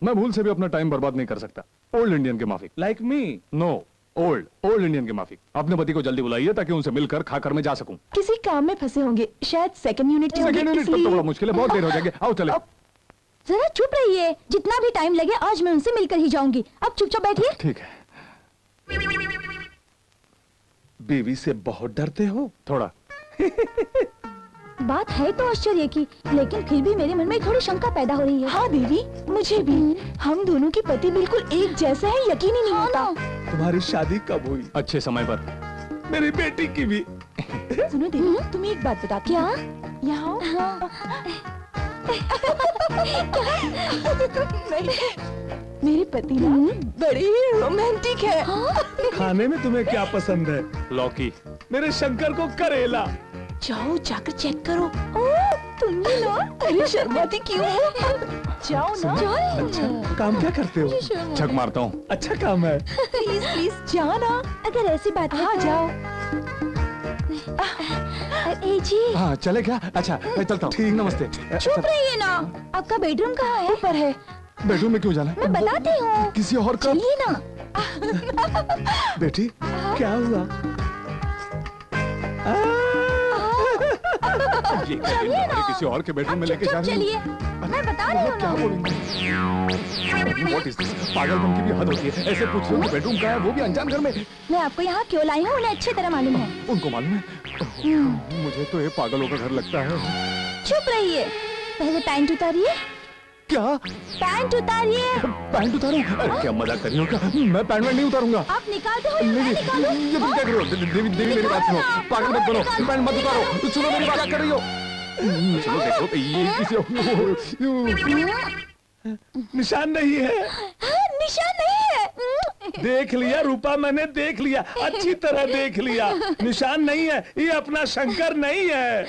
मैं भूल से भी अपना टाइम बर्बाद नहीं कर सकता। ओल्ड इंडियन के माफिक। Like me? No, old Indian के माफिक। अपने पति को जल्दी बुलाइए ताकि उनसे मिलकर खाकर मैं जा सकूं। किसी काम में फंसे होंगे, शायद सेकंड यूनिट के होंगे, सेकंड यूनिट तब तो बड़ा मुश्किल है, बहुत देर हो जाएगी। आओ चले। जरा चुप रहिए, जितना भी टाइम लगे आज मैं उनसे मिलकर ही जाऊंगी। अब चुपचाप बैठिए। ठीक है। बीवी से बहुत डरते हो? थोड़ा। बात है तो आश्चर्य की, लेकिन फिर भी मेरे मन में थोड़ी शंका पैदा हो रही है। हाँ देवी, मुझे भी। हम दोनों के पति बिल्कुल एक जैसे हैं, यकीन ही नहीं होता। तुम्हारी शादी कब हुई? अच्छे समय पर। मेरी बेटी की भी। सुनो देवी, तुम्हें एक बात बता। क्या? यहाँ मेरे पति ना बड़े ही रोमांटिक है। खाने में तुम्हें क्या पसंद है? लौकी। मेरे शंकर को करेला। जाओ, जाकर चेक करो। तुम ही ना, अरे शर्माती क्यों हो? जाओ ना। अच्छा, काम क्या करते हो? छक मारता हूँ। अच्छा काम है। प्लीज प्लीज जाओ ना। अगर ऐसी बात है हाँ तो... जाओ। ए जी हाँ चले क्या? अच्छा मैं चलता हूँ। ठीक, नमस्ते। चुप रहिए ना। आपका बेडरूम कहाँ है? ऊपर है। बेडरूम में क्यों जाना? मैं बताती हूँ। किसी और का? चलिए ना। बेटी क्या हुआ? चलिए ना। किसी और के बेडरूम में लेके जा रही चलिए, मैं बता रही हूँ क्या बोलेंगे? What is this? पागलपन की भी हद होती है। ऐसे पूछ रहे हो बेडरूम कहाँ है, वो भी अनजान घर में। मैं आपको यहाँ क्यों लाई हूँ उन्हें अच्छी तरह मालूम है। उनको मालूम है? मुझे तो ये पागलों का घर लगता है। चुप रहिए, पहले पैंट उतारिए। क्या? पैंट उतारिए। पैंट उतारूं? अरे क्या मजाक कर रही हो क्या? मैं पैंट नहीं उतारूंगा। आप निकाल दो। नहीं, ये तुम क्या कर रही हो? देवी मेरी बात सुनो, पागल मत बनो, पैंट मत उतारो। सुनो मेरी बात, क्या कर रही हो? चलो देखो ये किसी निशान नहीं है। निशान नहीं है। देख लिया रूपा, मैंने देख लिया, अच्छी तरह देख लिया। निशान नहीं है, ये अपना शंकर नहीं है।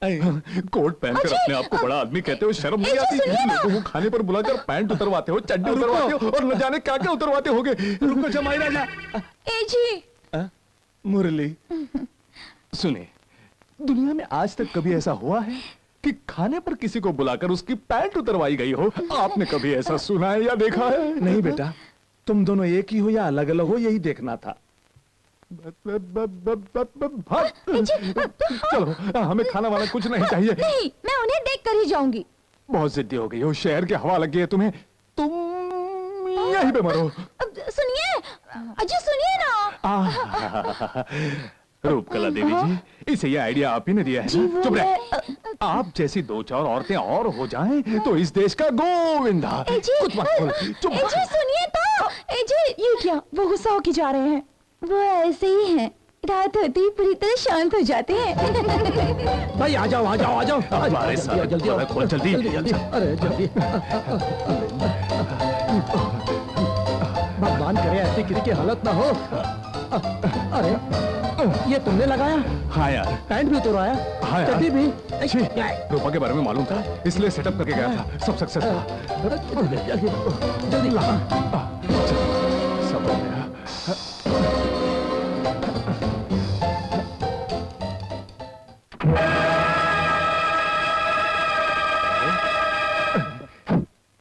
कोट पहनकर अपने आप को बड़ा आदमी कहते हो, शर्म नहीं आती? लोगों को खाने पर बुलाकर पैंट उतरवाते हो, चड्डी उतरवाते हो और न जाने क्या क्या उतरवाते होगे। रुको जमाई राजा। ए जी। मुरली सुने, दुनिया में आज तक कभी ऐसा हुआ है कि खाने पर किसी को बुलाकर उसकी पैंट उतरवाई गई हो? आपने कभी ऐसा सुना है या देखा है? नहीं बेटा, तुम दोनों एक ही हो या अलग अलग हो, यही देखना था। चलो हमें खाना वाला कुछ नहीं चाहिए। नहीं, मैं उन्हें देख कर ही जाऊंगी। बहुत जिद्दी हो गई हो, शहर की हवा लगी है तुम्हें, तुम यहीं पे मरो। सुनिए अजय, सुनिए ना। रूपकला देवी जी, इसे ये आइडिया आप ही ने दिया है ना? चुप रहे। आप जैसी दो चार औरतें और हो जाएं तो इस देश का गोविंदा। कुछ मत बोल, चुप। सुनिए तो। ये क्या, वो गुस्सा होके जा रहे हैं? वो ऐसे ही हैं, रात होती ही पूरी तरह शांत हो जाते हैं। भाई आ जाओ आ जाओ आ जाओ। हमारे साथ जल्दी आओ, खोल, जल्दी। अरे जल्दी। भगवान करे ऐसी किसी की हालत ना हो। अरे ये तुमने लगाया? हाँ यार। पैंट भी उतरवाया? हाँ यार। चड्डी भी? रूपा के बारे में मालूम था, इसलिए सेटअप करके गया था। सब सक्सेस था। जल्दी सब हो गया।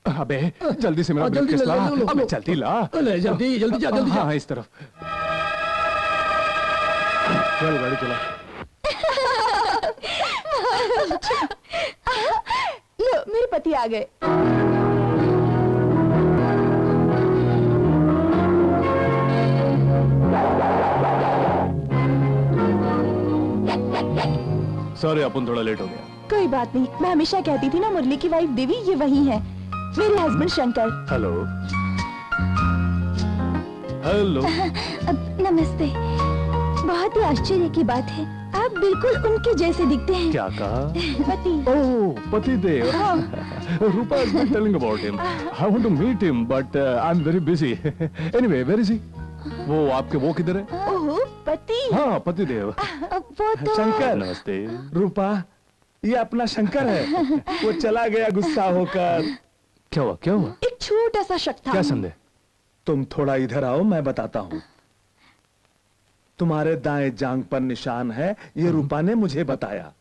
अबे जल्दी से मेरा ब्रीफकेस ला। अबे जल्दी ला। जल्दी जल्दी जा, जल्दी जा। हाँ इस तरफ चल, गाड़ी चला। लो मेरे पति आ गए। सॉरी अपन थोड़ा लेट हो गया। कोई बात नहीं, मैं हमेशा कहती थी ना मुरली की वाइफ देवी ये वही है, मेरे हस्बैंड शंकर। हेलो। हेलो। नमस्ते। बहुत ही आश्चर्य की बात है, आप बिल्कुल उनके जैसे दिखते हैं। क्या कहा? पति। ओह पति देव। रूपा has been telling about him. I want to meet him, but I'm very busy. Anyway, where is he? वो आपके वो किधर है? ओह पति। हाँ पति देव। वो तो शंकर। नमस्ते। रूपा ये अपना शंकर है, वो चला गया गुस्सा होकर। क्या हुआ, क्या हुआ? एक छोटा सा शक था। क्या संदेह? तुम थोड़ा इधर आओ, मैं बताता हूँ। तुम्हारे दाएं जांग पर निशान है, ये रूपा ने मुझे बताया।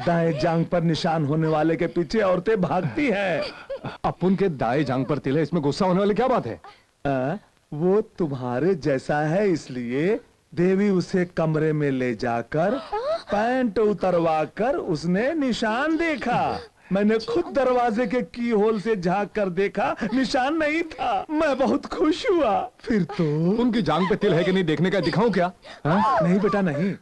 दाएं जांग पर निशान होने वाले के पीछे औरतें भागती हैं। अपन के दाएं जांग पर तिल है, इसमें गुस्सा होने वाली क्या बात है? वो तुम्हारे जैसा है, इसलिए देवी उसे कमरे में ले जाकर पैंट उतरवा कर उसने निशान देखा। मैंने खुद दरवाजे के की होल से झांक कर देखा, निशान नहीं था। मैं बहुत खुश हुआ। फिर तो उनकी जांग पे तिल है कि नहीं देखने का दिखाऊं क्या? नहीं बेटा नहीं।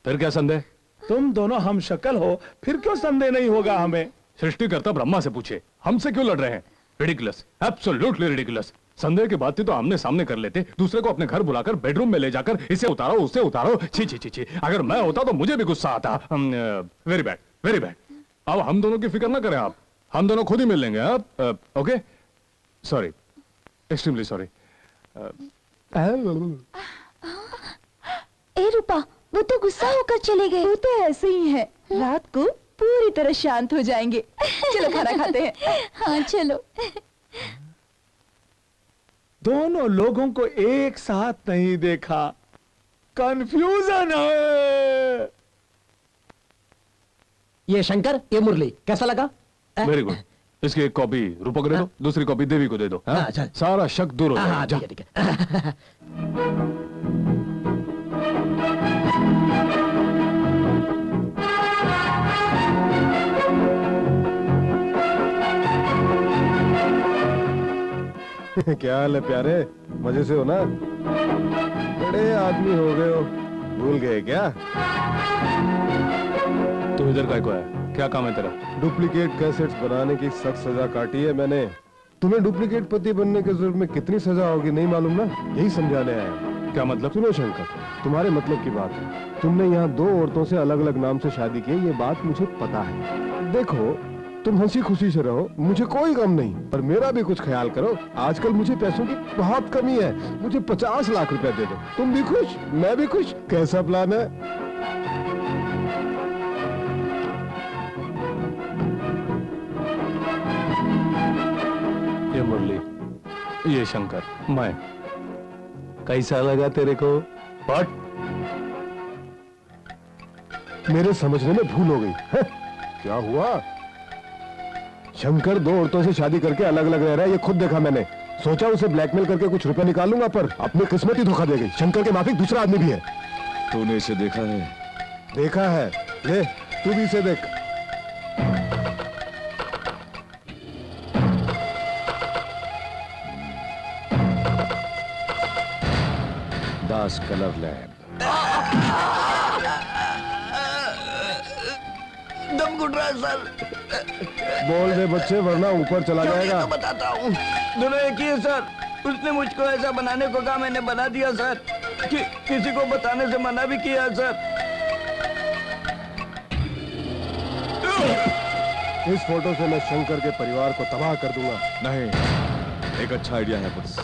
फिर क्या संदेह? तुम दोनों हम शक्ल हो, फिर क्यों संदेह नहीं होगा हमें? सृष्टिकर्ता ब्रह्मा से पूछे, हमसे क्यों लड़ रहे हैं? Ridiculous, absolutely ridiculous. संदेह की बात थी तो आमने सामने कर लेते, दूसरे को अपने घर बुलाकर बेडरूम में ले जाकर इसे उतारो उससे उतारो। छी छी छी छी। अगर मैं होता तो मुझे भी गुस्सा आता। Very bad, very bad. अब हम दोनों की फिक्र ना करें आप, हम दोनों खुद ही मिल लेंगे। आप ओके? Sorry, extremely sorry. ए रूपा, वो तो गुस्सा होकर चले गए। वो तो ऐसे ही है, रात को पूरी तरह शांत हो जाएंगे। चलो खाना खाते हैं। हाँ चलो। दोनों लोगों को एक साथ नहीं देखा, कंफ्यूजन है। ये शंकर, ये मुरली, कैसा लगा? Very good. इसकी एक कॉपी रूपक को दे दो, दूसरी कॉपी देवी को दे दो। हाँ? अच्छा। सारा शक दूर हो हाँ, जाएगा। ठीक है। क्या हाल है प्यारे, मजे से हो ना? बड़े आदमी हो गए हो, भूल गए क्या? तू इधर काय को है? क्या काम है तेरा? डुप्लीकेट कैसेट्स बनाने की सख्त सजा काटी है मैंने। तुम्हें डुप्लीकेट पति बनने के जुर्म में कितनी सजा होगी नहीं मालूम ना, यही समझाने आया। क्या मतलब? सुनो शंकर, तुम्हारे मतलब की बात है। तुमने यहाँ 2 औरतों से अलग अलग नाम से शादी की, ये बात मुझे पता है। देखो, तुम हंसी खुशी से रहो, मुझे कोई गम नहीं, पर मेरा भी कुछ ख्याल करो। आजकल मुझे पैसों की बहुत कमी है, मुझे 50 लाख रुपए दे दो। तुम भी खुश, मैं भी खुश। कैसा प्लान है? ये मुरली, ये शंकर, मैं। कैसा लगा तेरे को? बट मेरे समझने में भूल हो गई है? क्या हुआ? शंकर 2 औरतों से शादी करके अलग अलग रह रहा है, ये खुद देखा मैंने। सोचा उसे ब्लैकमेल करके कुछ रुपए निकालूंगा, पर अपनी किस्मत ही धोखा दे गई। शंकर के माफिक दूसरा आदमी भी है। तूने इसे देखा है? देखा है। ले, तू भी इसे देख। दास कलर लैब। दम घुट रहा है सर। बोल दे बच्चे, वरना ऊपर चला जाएगा। तो बताता हूँ, दोनों एक ही है सर। उसने मुझको ऐसा बनाने को कहा, मैंने बना दिया सर। किसी को बताने से मना भी किया सर। इस फोटो से मैं शंकर के परिवार को तबाह कर दूंगा। नहीं, एक अच्छा आइडिया है बस।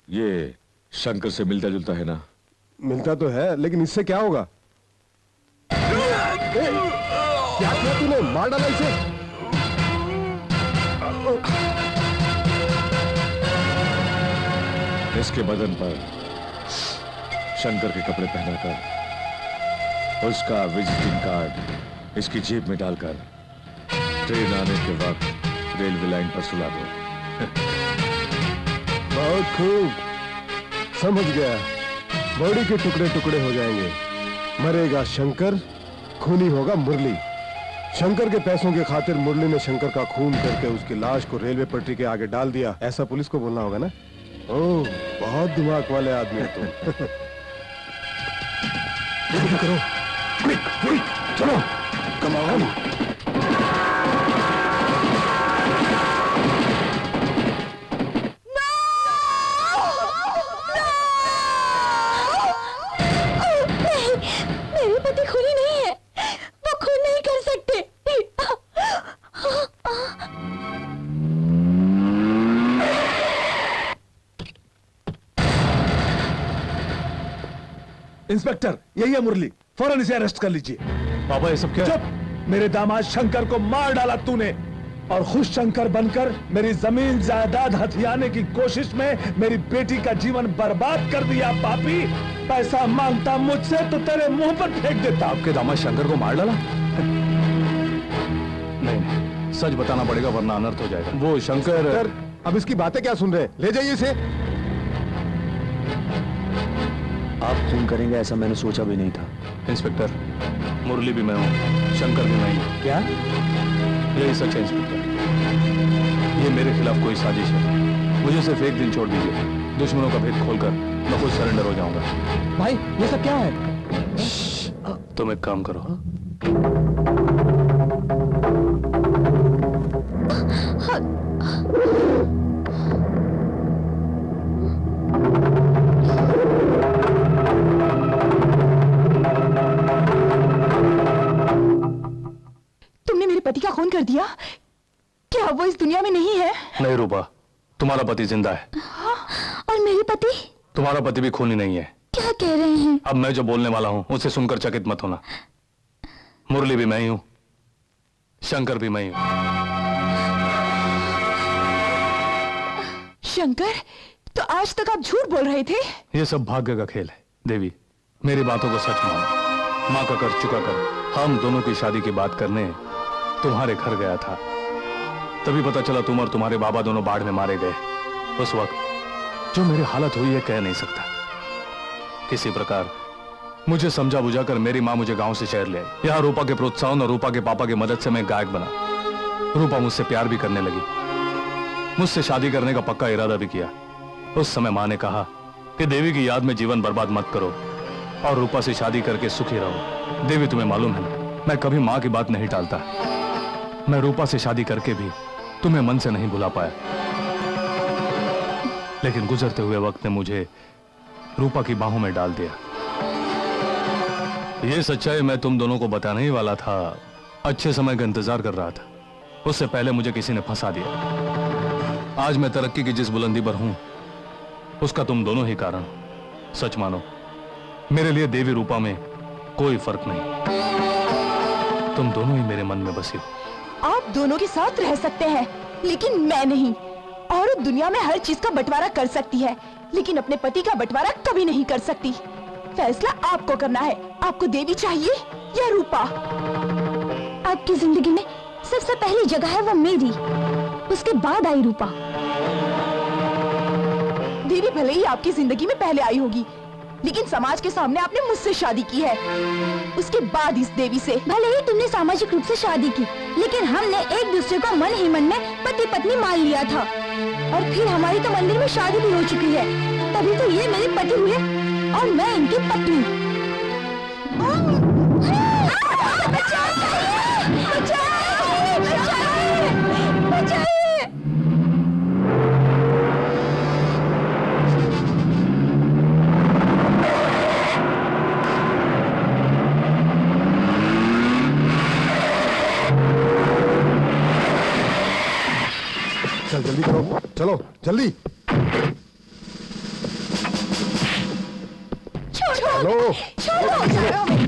ये शंकर से मिलता जुलता है ना? मिलता तो है, लेकिन इससे क्या होगा? क्या किया तूने? मार डाला इसे। इसके बदन पर शंकर के कपड़े पहनाकर, उसका विजिटिंग कार्ड इसकी जेब में डालकर, ट्रेन आने के वक्त रेलवे लाइन पर सुला दो। बहुत खूब, समझ गया। बॉडी के टुकड़े टुकड़े हो जाएंगे। मरेगा शंकर, खूनी होगा मुरली। शंकर के पैसों के खातिर मुरली ने शंकर का खून करके उसकी लाश को रेलवे पटरी के आगे डाल दिया। ऐसा पुलिस को बोलना होगा ना? ओह, बहुत दिमाग वाले आदमी हो तुम। करो, चलो, कम ऑन। मेरे पति खूनी नहीं है, वो खून नहीं कर सकते। इंस्पेक्टर, यही है मुरली, फौरन इसे अरेस्ट कर लीजिए। पापा, ये सब क्या? चुप! मेरे दामाद शंकर को मार डाला तूने, और खुश शंकर बनकर मेरी जमीन जायदाद हथियाने की कोशिश में मेरी बेटी का जीवन बर्बाद कर दिया। पापी, पैसा मांगता मुझसे तो तेरे मुंह पर फेंक देता। आपके दामाद शंकर को मार डाला? नहीं, सच बताना पड़ेगा वरना अनर्थ हो जाएगा। वो शंकर, अब इसकी बातें क्या सुन रहे? ले जाइए इसे। आप खून करेंगे ऐसा मैंने सोचा भी नहीं था। इंस्पेक्टर, मुरली भी मैं हूँ, शंकर भी मैं हूँ। क्या? यही सच है इंस्पेक्टर, ये मेरे खिलाफ कोई साजिश है। मुझे सिर्फ एक दिन छोड़ दीजिए, दुश्मनों का भेद खोलकर मैं खुद सरेंडर हो जाऊंगा। भाई, ये सब क्या है? तुम एक काम करो, तुमने मेरे पति का खून कर दिया? क्या वो इस दुनिया में नहीं है? नहीं रूपा, तुम्हारा पति जिंदा है। और मेरे पति? तुम्हारा पति भी खूनी नहीं है। क्या कह रहे हैं? अब मैं जो बोलने वाला हूँ उसे सुनकर चकित मत होना। मुरली भी मैं ही हूं, शंकर भी मैं ही हूं। शंकर, तो आज तक आप झूठ बोल रहे थे। ये सब भाग्य का खेल है देवी, मेरी बातों को सच मानो। माँ का कर चुका कर हम दोनों की शादी की बात करने तुम्हारे घर गया था, तभी पता चला तुम और तुम्हारे बाबा दोनों बाढ़ में मारे गए। उस वक्त जो मेरी हालत हुई है कह नहीं सकता। किसी प्रकार मुझे समझा बुझा कर मेरी माँ मुझे गांव से शहर ले आई। यहाँ रूपा के प्रोत्साहन और रूपा के पापा की मदद से मैं गायक बना। रूपा मुझसे प्यार भी करने लगी, मुझसे शादी करने का पक्का इरादा भी किया। उस समय माँ ने कहा कि देवी की याद में जीवन बर्बाद मत करो और रूपा से शादी करके सुखी रहो। देवी, तुम्हें मालूम है मैं कभी माँ की बात नहीं टालता। मैं रूपा से शादी करके भी तुम्हें मन से नहीं भुला पाया, लेकिन गुजरते हुए वक्त ने मुझे रूपा की बाहों में डाल दिया। यह सच्चाई मैं तुम दोनों को बताने ही वाला था। अच्छे समय का इंतजार कर रहा था, उससे पहले मुझे किसी ने फंसा दिया। आज मैं तरक्की की जिस बुलंदी पर हूं उसका तुम दोनों ही कारण। सच मानो, मेरे लिए देवी रूपा में कोई फर्क नहीं। तुम दोनों ही मेरे मन में बसी हो। आप दोनों के साथ रह सकते हैं, लेकिन मैं नहीं। औरत दुनिया में हर चीज का बंटवारा कर सकती है, लेकिन अपने पति का बंटवारा कभी नहीं कर सकती। फैसला आपको करना है। आपको देवी चाहिए या रूपा? आपकी जिंदगी में सबसे पहली जगह है वो मेरी, उसके बाद आई रूपा। देवी भले ही आपकी जिंदगी में पहले आई होगी, लेकिन समाज के सामने आपने मुझसे शादी की है, उसके बाद इस देवी से। भले ही तुमने सामाजिक रूप से शादी की, लेकिन हमने एक दूसरे को मन ही मन में पति पत्नी मान लिया था। और फिर हमारी तो मंदिर में शादी भी हो चुकी है, तभी तो ये मेरे पति हुए और मैं इनकी पत्नी। चल जल्दी करो, चलो जल्दी। छोड़ो, छोड़ो।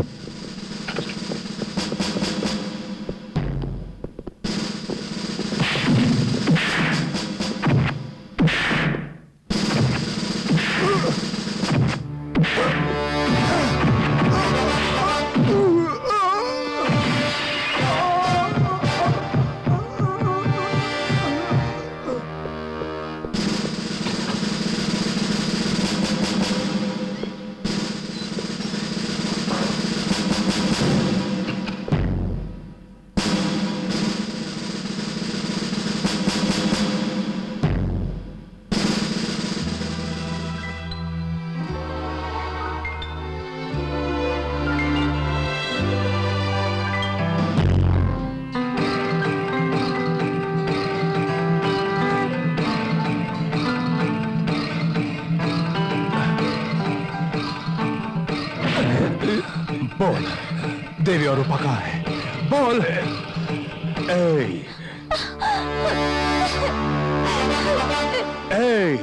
बोल, देवी और रूपा कहाँ है? बोल। ए, ए,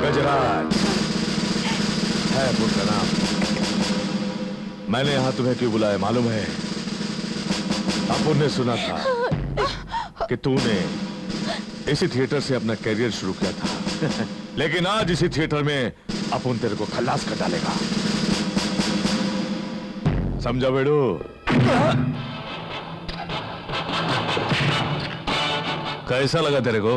गजराज है पुत्र का नाम। मैंने यहां तुम्हें क्यों बुलाया मालूम है? अपुन ने सुना था कि तूने इसी थिएटर से अपना कैरियर शुरू किया था, लेकिन आज इसी थिएटर में अपुन तेरे को खल्लास कर डालेगा। समझा बेड़ू? कैसा लगा तेरे को?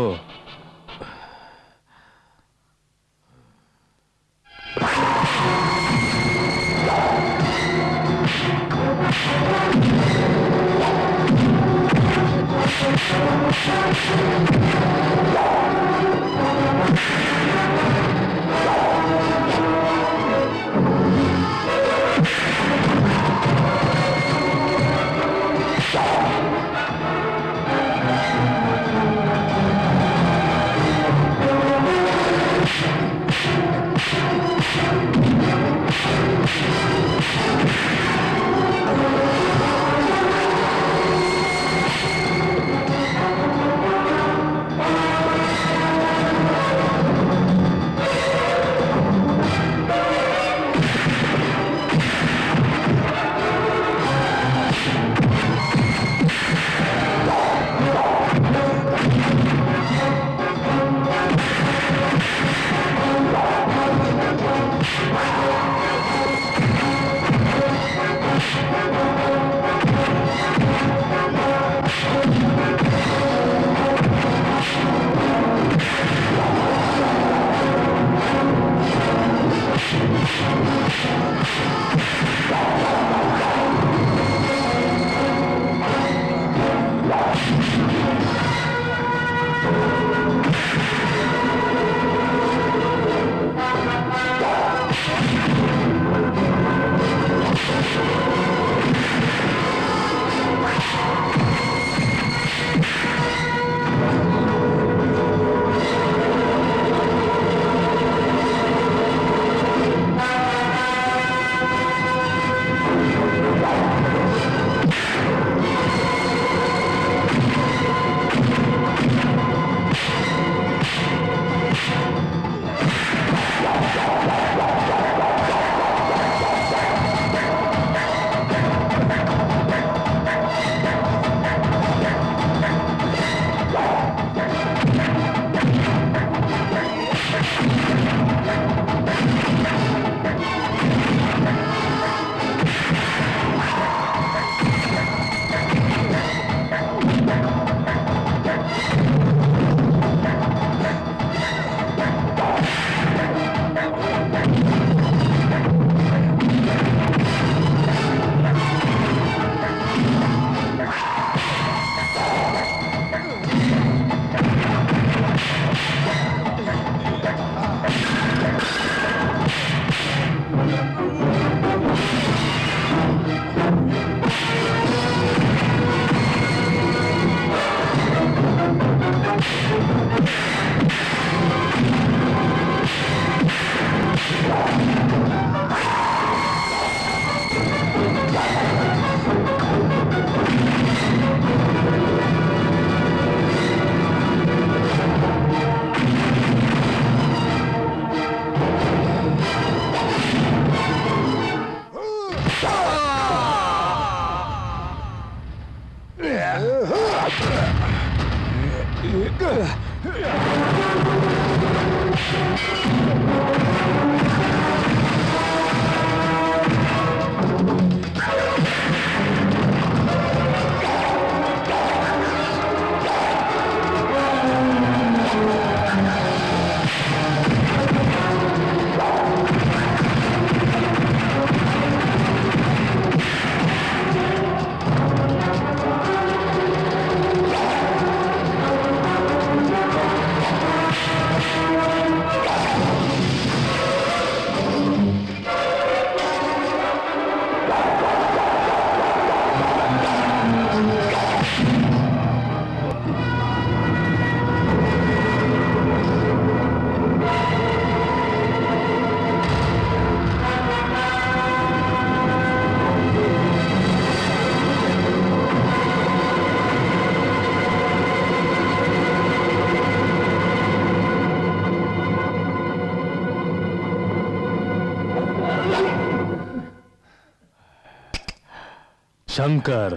शंकर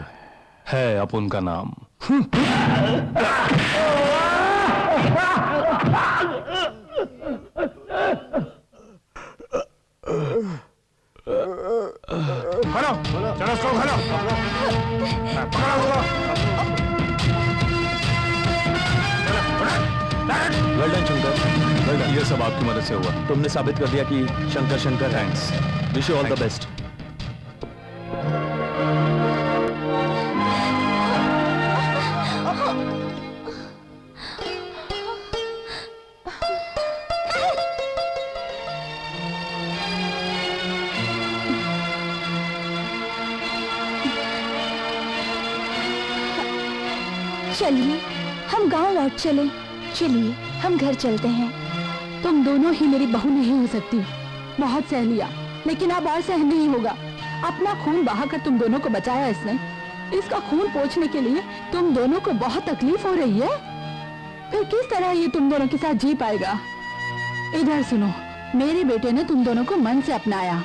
है अपुन का नाम। हेलो चलो उसको हेलो पकड़ा हुआ। Well done Shankar, well done. ये सब आपकी मदद से हुआ। तुमने साबित कर दिया कि शंकर शंकर है। Wish you all the best. चलिए हम गांव लौट चले। चलिए हम घर चलते हैं। तुम दोनों ही मेरी बहू नहीं हो सकती। बहुत सह लिया, लेकिन अब और सहन नहीं होगा। अपना खून बहाकर तुम दोनों को बचाया इसने। इसका खून पोंछने के लिए तुम दोनों को बहुत तकलीफ हो रही है। फिर किस तरह ये तुम दोनों के साथ जी पाएगा? इधर सुनो, मेरे बेटे ने तुम दोनों को मन से अपनाया,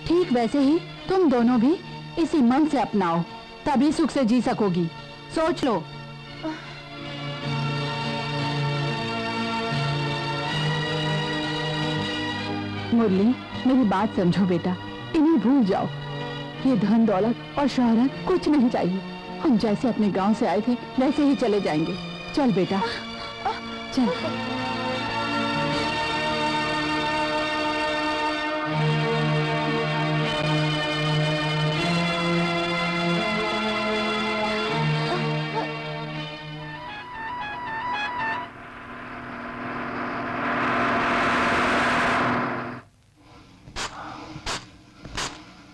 ठीक वैसे ही तुम दोनों भी इसी मन से अपनाओ, तभी सुख से जी सकोगी। सोच लो। मुरली, मेरी बात समझो बेटा, इन्हें भूल जाओ। ये धन दौलत और शोहरत कुछ नहीं चाहिए। हम जैसे अपने गांव से आए थे वैसे ही चले जाएंगे। चल बेटा चल।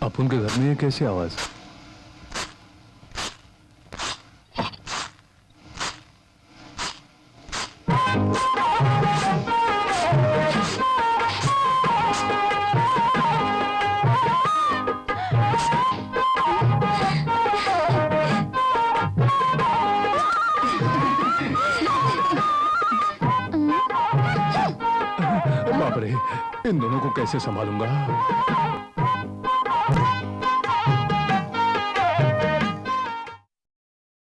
आप उनके घर में ये कैसी आवाज? बाप रे, इन दोनों को कैसे संभालूंगा?